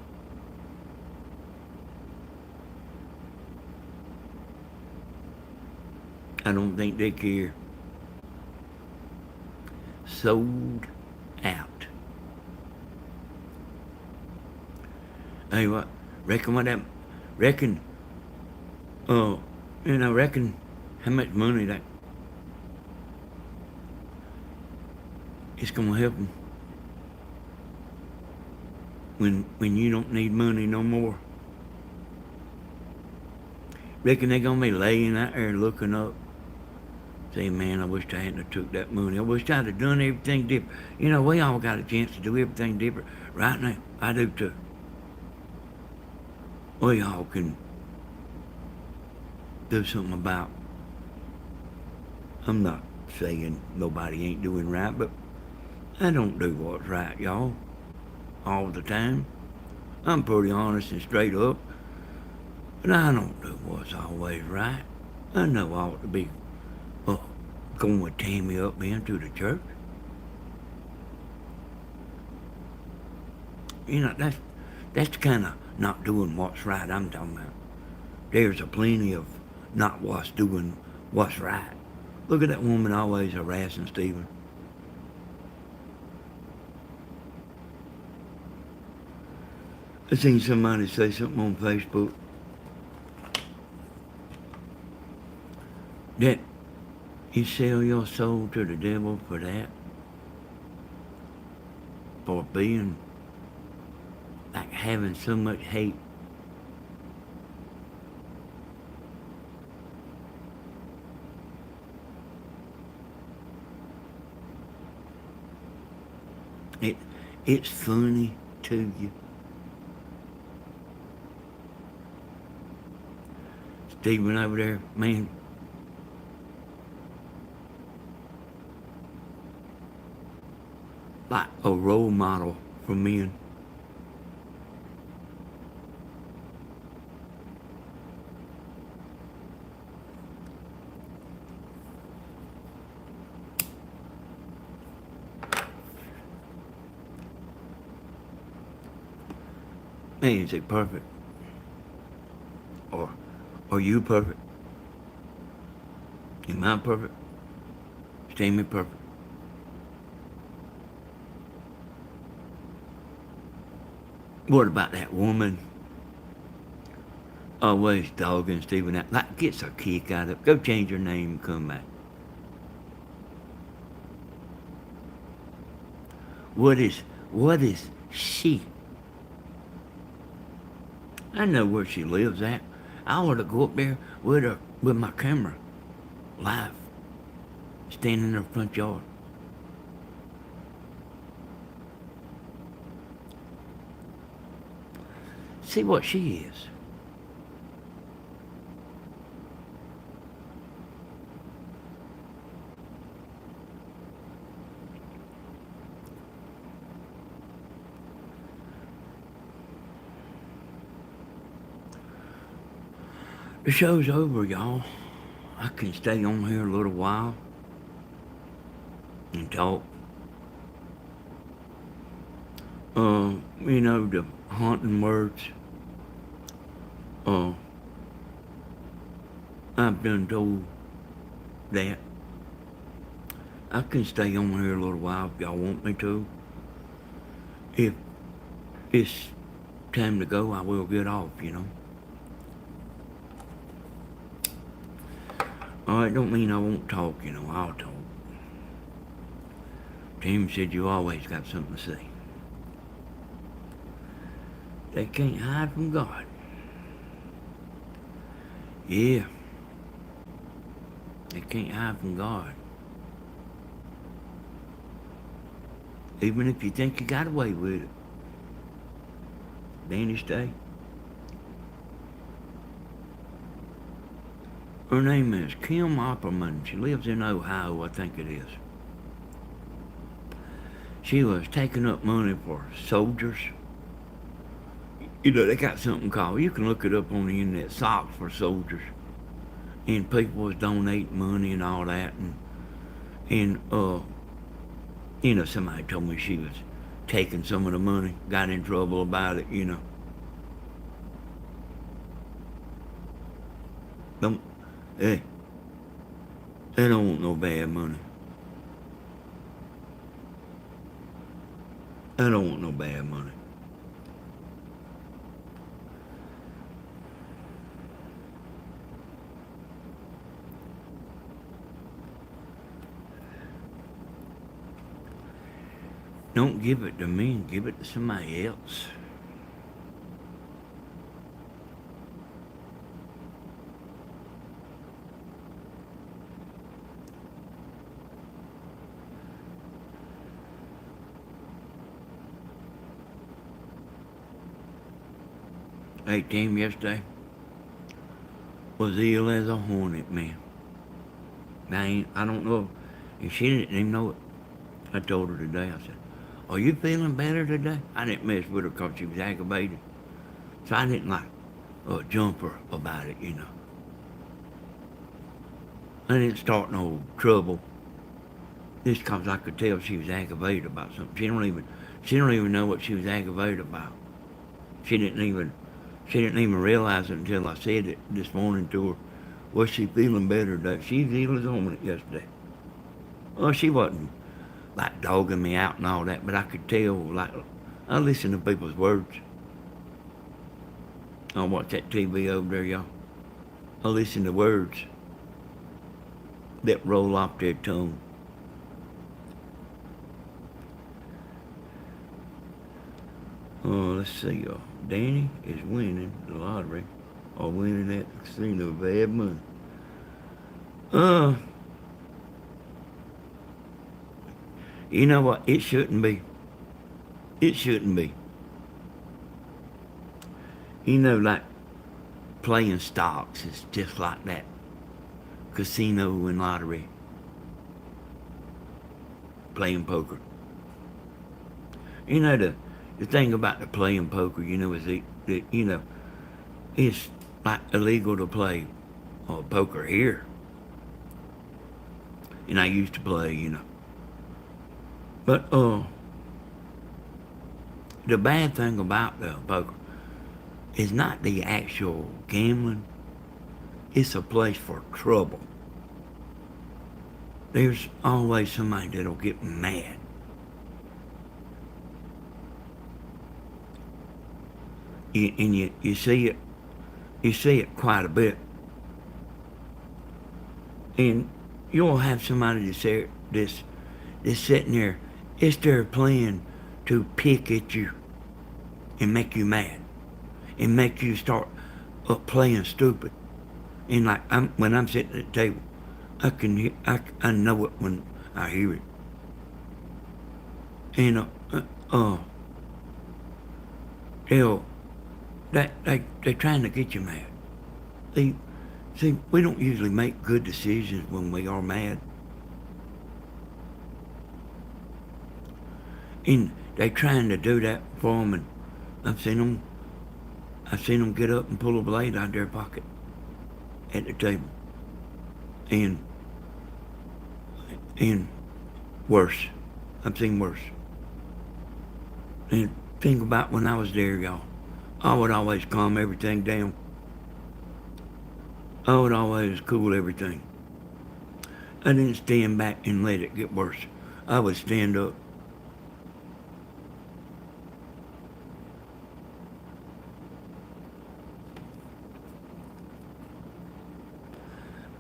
I don't think they care. Sold out. Hey, what? Reckon how much money that it's gonna help them when you don't need money no more. Reckon they're gonna be laying out there looking up, saying, man, I wish I hadn't have took that money. I wish I'd have done everything different. You know, we all got a chance to do everything different right now. I do too. We all can do something about. I'm not saying nobody ain't doing right, but I don't do what's right, y'all, all the time. I'm pretty honest and straight up, but I don't do what's always right. I know I ought to be going with Tammy up into the church. You know, that's the kind of not doing what's right I'm talking about. There's a plenty of not doing what's right. Look at that woman always harassing Stephen. I seen somebody say something on Facebook that you sell your soul to the devil for that, for being like having so much hate. It's funny to you. Stephen over there, man. Like a role model for men. Man, is it perfect? Or are you perfect? Am I perfect? Is Tammy perfect? What about that woman always dogging Stephen out? Like, gets a kick out of it. Go change your name and come back. What is she? I know where she lives at. I ought to go up there with her, with my camera, live, standing in her front yard. See what she is. The show's over, y'all. I can stay on here a little while and talk. The haunting words. I've been told that I can stay on here a little while if y'all want me to. If it's time to go, I will get off, It don't mean I won't talk, I'll talk. Tim said you always got something to say. They can't hide from God. Yeah. They can't hide from God. Even if you think you got away with it. Danny stay. Her name is Kim Opperman. She lives in Ohio, I think it is. She was taking up money for soldiers. They got something called, you can look it up on the internet, socks for soldiers. And people was donating money and all that. And somebody told me she was taking some of the money, got in trouble about it, Hey, they don't want no bad money. I don't want no bad money. Don't give it to me, give it to somebody else. Hey, Tim yesterday was ill as a hornet, man. I don't know if she didn't even know it. I told her today, I said, are you feeling better today? I didn't mess with her because she was aggravated. So I didn't jump her about it, I didn't start no trouble. Just because I could tell she was aggravated about something. She don't even know what she was aggravated about. She didn't even realize it until I said it this morning to her. Was she feeling better today? She was ill as a hornet yesterday. Well, she wasn't dogging me out and all that, but I could tell, I listen to people's words. I watch that TV over there, y'all. I listen to words that roll off their tongue. Let's see, Danny is winning the lottery, or winning that casino bad money. You know what? It shouldn't be. It shouldn't be. Playing stocks is just like that. Casino and lottery. Playing poker. The thing about the playing poker, is that, it's illegal to play poker here. And I used to play, But, the bad thing about the poker is not the actual gambling. It's a place for trouble. There's always somebody that'll get mad. You see it. You see it quite a bit. And you'll have somebody that's sitting there. It's their plan to pick at you and make you mad and make you start playing stupid. And like when I'm sitting at the table, I know it when I hear it. And they'll they're trying to get you mad. See, we don't usually make good decisions when we are mad. And they're trying to do that for them, and I've seen them get up and pull a blade out of their pocket at the table. And worse. I've seen worse. And think about when I was there, y'all. I would always calm everything down. I would always cool everything. I didn't stand back and let it get worse. I would stand up.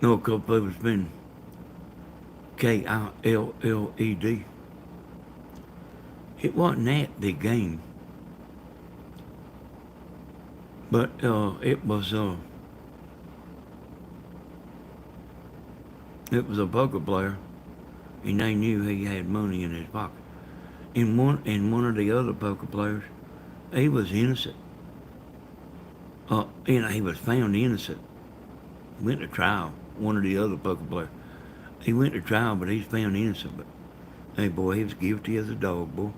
Know a couple of us been KILLED. It wasn't at the game, but it was a poker player, and they knew he had money in his pocket. And one of the other poker players, he was innocent. He was found innocent. Went to trial. One of the other poker players, he went to trial, but he's found innocent. But hey, boy, he was guilty as a dog, boy.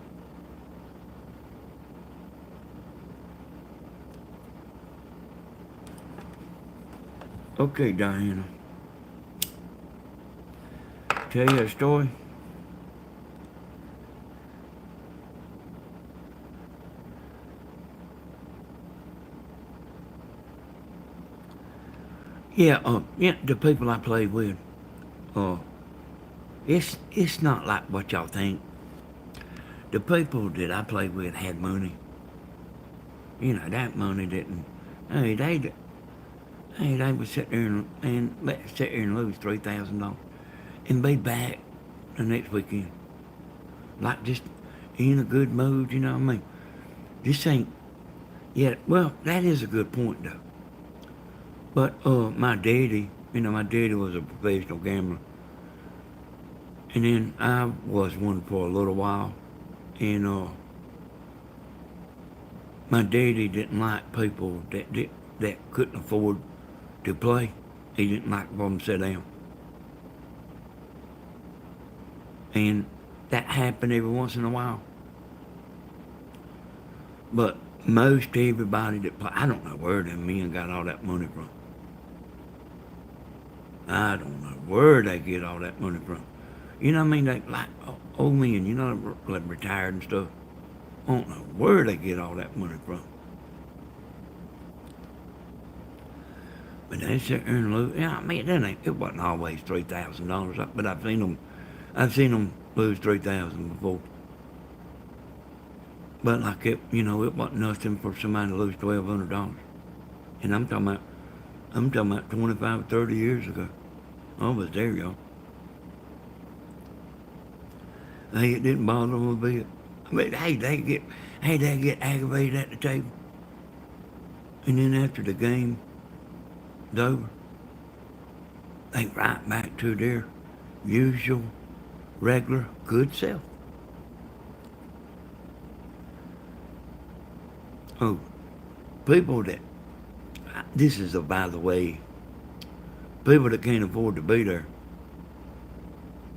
Okay, Diana. Tell you a story. Yeah, the people I play with, it's not like what y'all think. The people that I play with had money. You know, that money didn't. Hey, they would sit there and lose $3,000 and be back the next weekend, like just in a good mood. You know what I mean? This ain't. Yeah, well, that is a good point though. But my daddy was a professional gambler, and then I was one for a little while, and my daddy didn't like people that couldn't afford to play. He didn't like for them to sit down, and that happened every once in a while. But most everybody that play, I don't know where them men got all that money from. I don't know where they get all that money from. You know what I mean? They like old men, you know, like retired and stuff. I don't know where they get all that money from. But they sit there and lose. Yeah, I mean, it wasn't always $3,000, but I've seen them lose $3,000 before. But like it wasn't nothing for somebody to lose $1,200. And I'm talking about 25 or 30 years ago. I was there, y'all. Hey, it didn't bother them a bit. I mean, they get aggravated at the table. And then after the game was over, they right back to their usual, regular, good self. Oh, people that, this is by the way, people that can't afford to be there,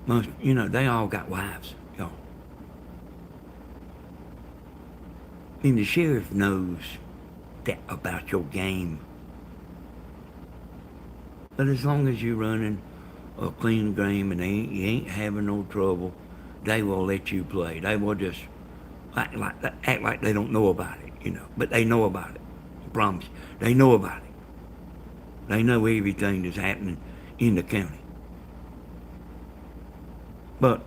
they all got wives, y'all. And the sheriff knows that about your game. But as long as you're running a clean game and you ain't having no trouble, they will let you play. They will just act like they don't know about it, But they know about it. I promise you. They know about it. They know everything that's happening in the county. But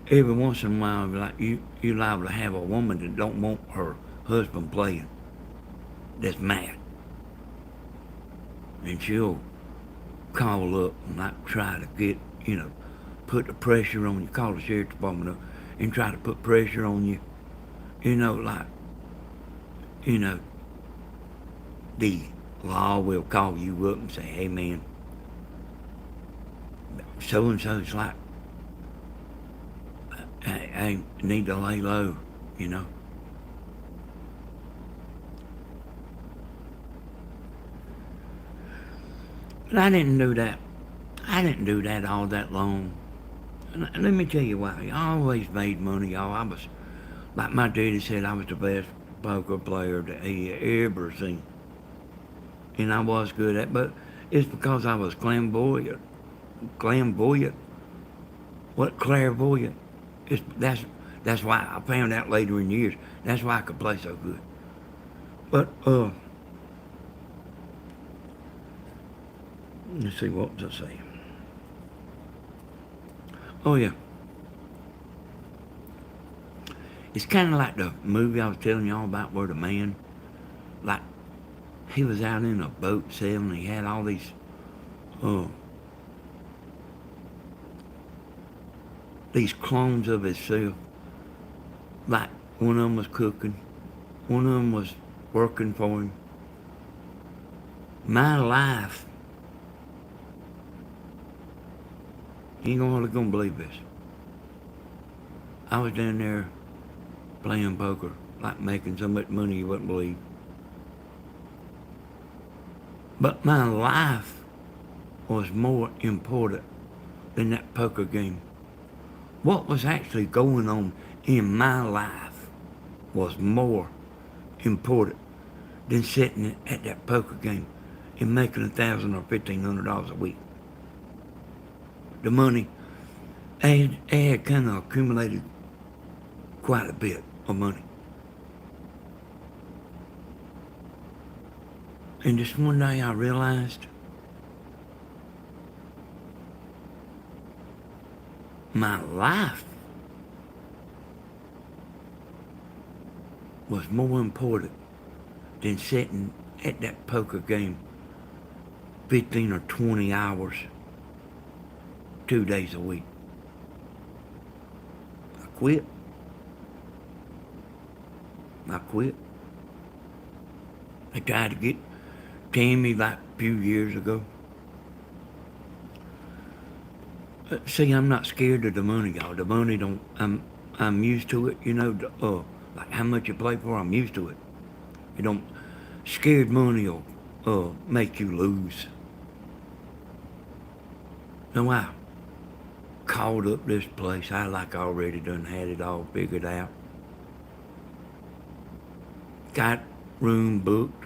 every once in a while, like you're liable to have a woman that don't want her husband playing that's mad. And she'll call up and like try to get, put the pressure on you, call the sheriff's department up and try to put pressure on you. Like, the law will call you up and say, hey man, so and so's like, I need to lay low, But I didn't do that. I didn't do that all that long. And let me tell you why. I always made money, y'all. I was, like my daddy said, I was the best poker player that he ever seen. And I was good at it, but it's because I was clairvoyant. What clairvoyant? That's why I found out later in years. That's why I could play so good. But let's see, what was I saying? Oh yeah, it's kind of like the movie I was telling y'all about, where the man, like, he was out in a boat sailing. He had all these clones of himself. Like, one of them was cooking, one of them was working for him. My life, you ain't hardly gonna believe this. I was down there playing poker, like making so much money you wouldn't believe. But my life was more important than that poker game. What was actually going on in my life was more important than sitting at that poker game and making $1,000 or $1,500 a week. The money, I had kind of accumulated quite a bit of money. And just one day I realized my life was more important than sitting at that poker game 15 or 20 hours, 2 days a week. I quit. I tried to get Tammy like a few years ago. See, I'm not scared of the money, y'all. The money I'm used to it, like how much you play for, I'm used to it. You don't, scared money will make you lose. Now I called up this place. I like already done had it all figured out. Got room booked.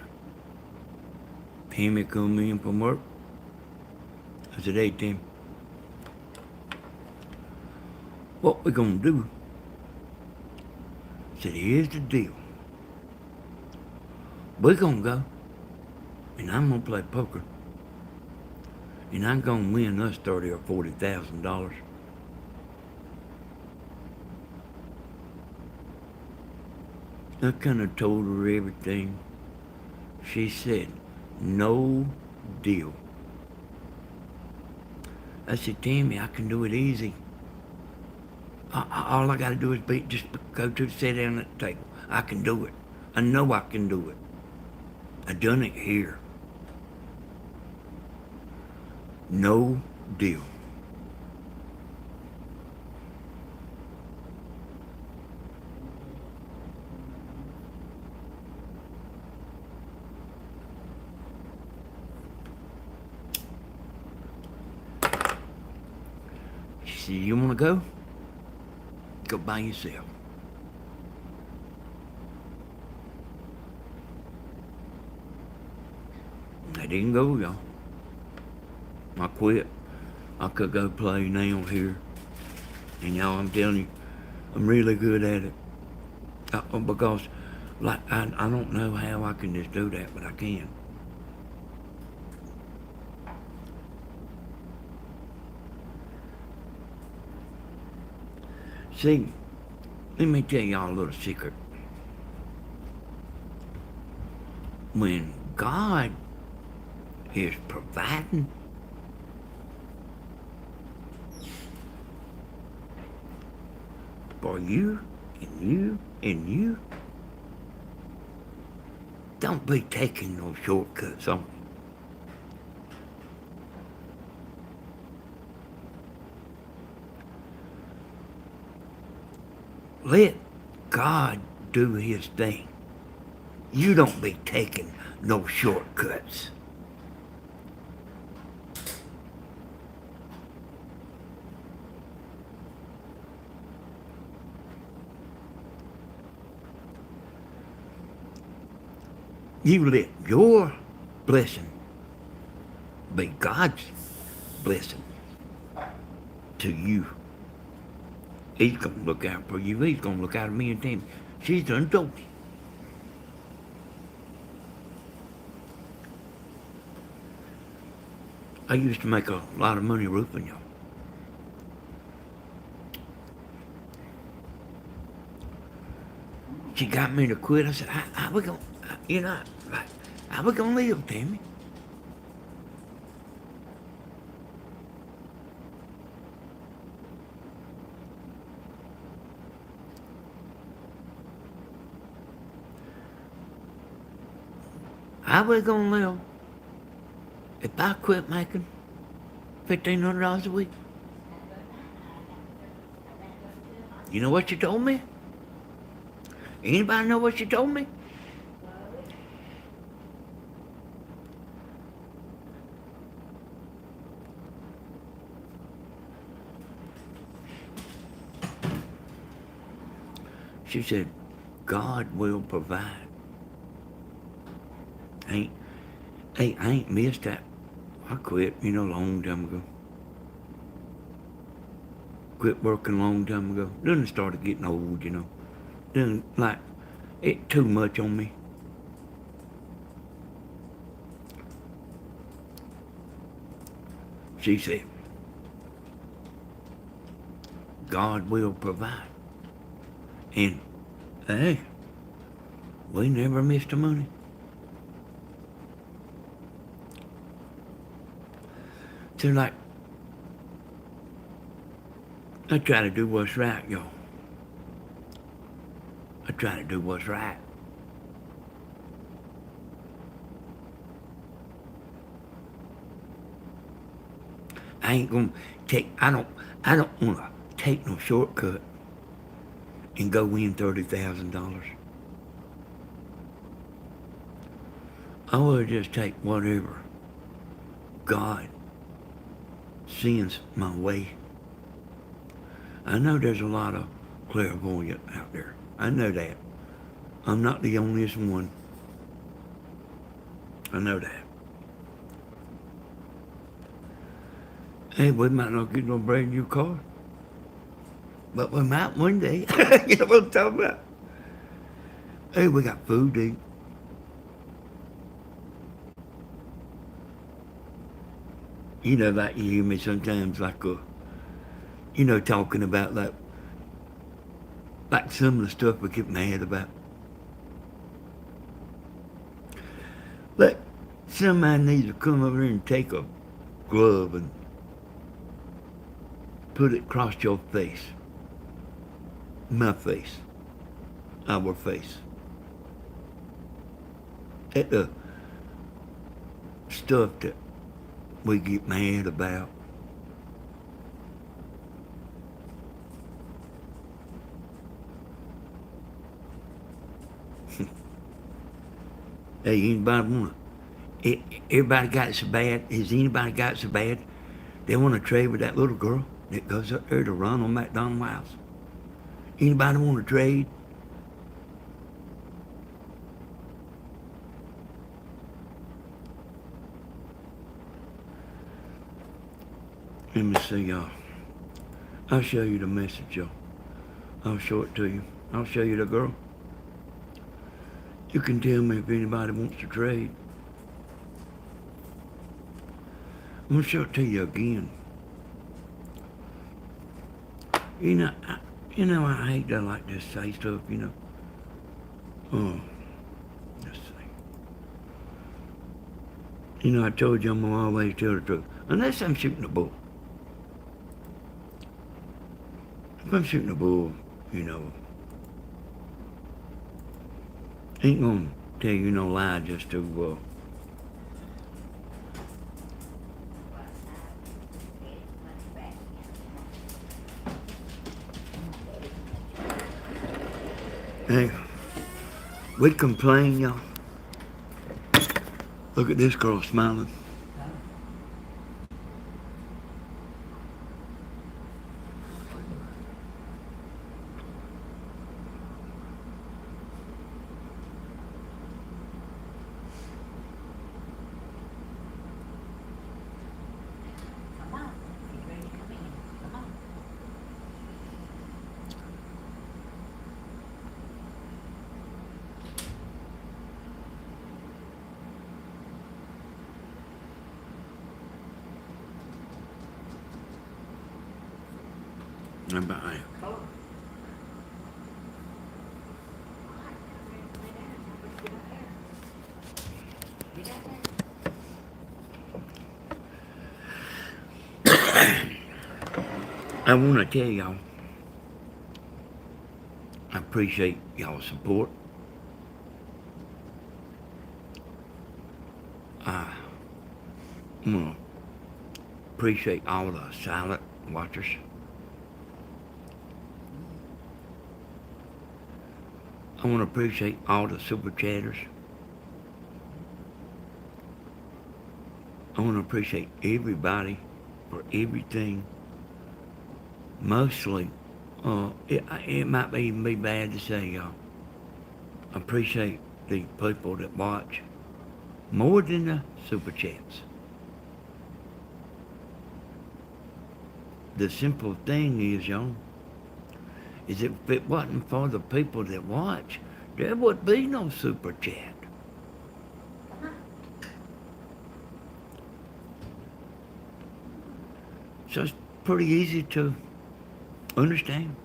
Tammy come in from work. I said, hey, Tim, what we gonna do? I said, here's the deal. We're gonna go, and I'm gonna play poker, and I'm gonna win us $30,000 or $40,000. I kind of told her everything. She said, no deal. I said, Tammy, I can do it easy. All I got to do is just go to sit down at the table. I can do it. I know I can do it. I done it here. No deal. She said, you want to go? Go by yourself. I didn't go, y'all. I quit. I could go play now here. And y'all, I'm telling you, I'm really good at it. Because, like, I don't know how I can just do that, but I can. See, let me tell y'all a little secret. when God is providing, for you and you and you, don't be taking no shortcuts on it. Let God do his thing. You don't be taking no shortcuts. You let your blessing be God's blessing to you. He's going to look out for you. He's going to look out for me and Tammy. She's done told me. I used to make a lot of money roofing, y'all. She got me to quit. I said, how we going to, how we going to live, Tammy? How we going to live if I quit making $1,500 a week? You know what you told me? Anybody know what you told me? She said, God will provide. I ain't missed that. I quit, a long time ago. Quit working a long time ago. Then I started getting old, Then, it too much on me. She said, God will provide. And, hey, we never missed the money. So, I try to do what's right, y'all. I try to do what's right. I ain't gonna I don't wanna take no shortcut and go win $30,000. I would just take whatever God sends my way. I know there's a lot of clairvoyant out there. I know that. I'm not the onlyest one. I know that. Hey, we might not get no brand new car, but we might one day. You know what I'm talking about? Hey, we got food to eat. Like you hear me sometimes, talking about like some of the stuff we get mad about. Like somebody needs to come over here and take a glove and put it across your face. My face. Our face. At the stuff that we get mad about. Hey, anybody want to? Everybody got it so bad. Has anybody got it so bad? They want to trade with that little girl that goes up there to Ronald McDonald house. Anybody want to trade? Let me see, y'all. I'll show you the message, y'all. I'll show it to you. I'll show you the girl. You can tell me if anybody wants to trade. I'm going to show it to you again. I hate to like just say stuff, Oh, let's see. You know, I told you I'm gonna always tell the truth. Unless I'm shooting a bull. If I'm shooting a bull, you know, ain't gonna tell you no lie just to, hey, we complain, y'all. Look at this girl smiling. Come on. She's ready to come in. Come on. Bye. Cool. Get out there. I wanna tell y'all, I appreciate y'all's support. I wanna appreciate all the silent watchers. I want to appreciate all the super chatters. I want to appreciate everybody for everything. Mostly, it might even be bad to say, y'all. I appreciate the people that watch more than the super chats. The simple thing is, y'all, is if it wasn't for the people that watch, there would be no super chat. So it's pretty easy to understand.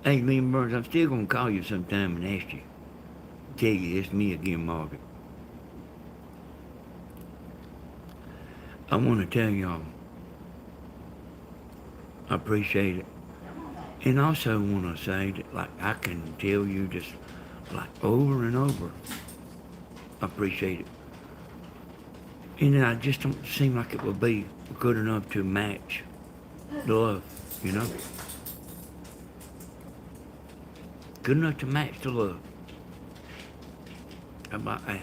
Hey, Liam Burns, I'm still gonna call you sometime and ask you. Tell you it's me again, Margaret. I want to tell y'all, I appreciate it. And also want to say that, like, I can tell you just, like, over and over, I appreciate it. And I just don't seem like it would be good enough to match the love, you know? Good enough to match the love. How about that?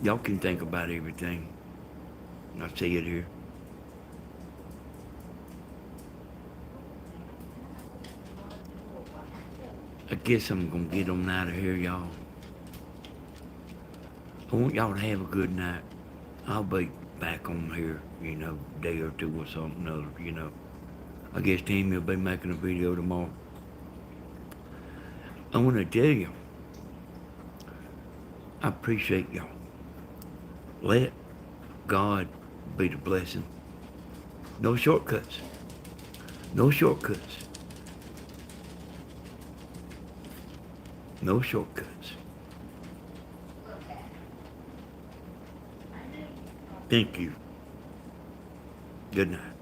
Y'all can think about everything. I see it here. I guess I'm gonna get on out of here, y'all. I want y'all to have a good night. I'll be back on here, you know, a day or two or something other, you know. I guess Tammy will be making a video tomorrow. I want to tell you, I appreciate y'all. Let God be the blessing. No shortcuts. No shortcuts. No shortcuts. Thank you. Good night.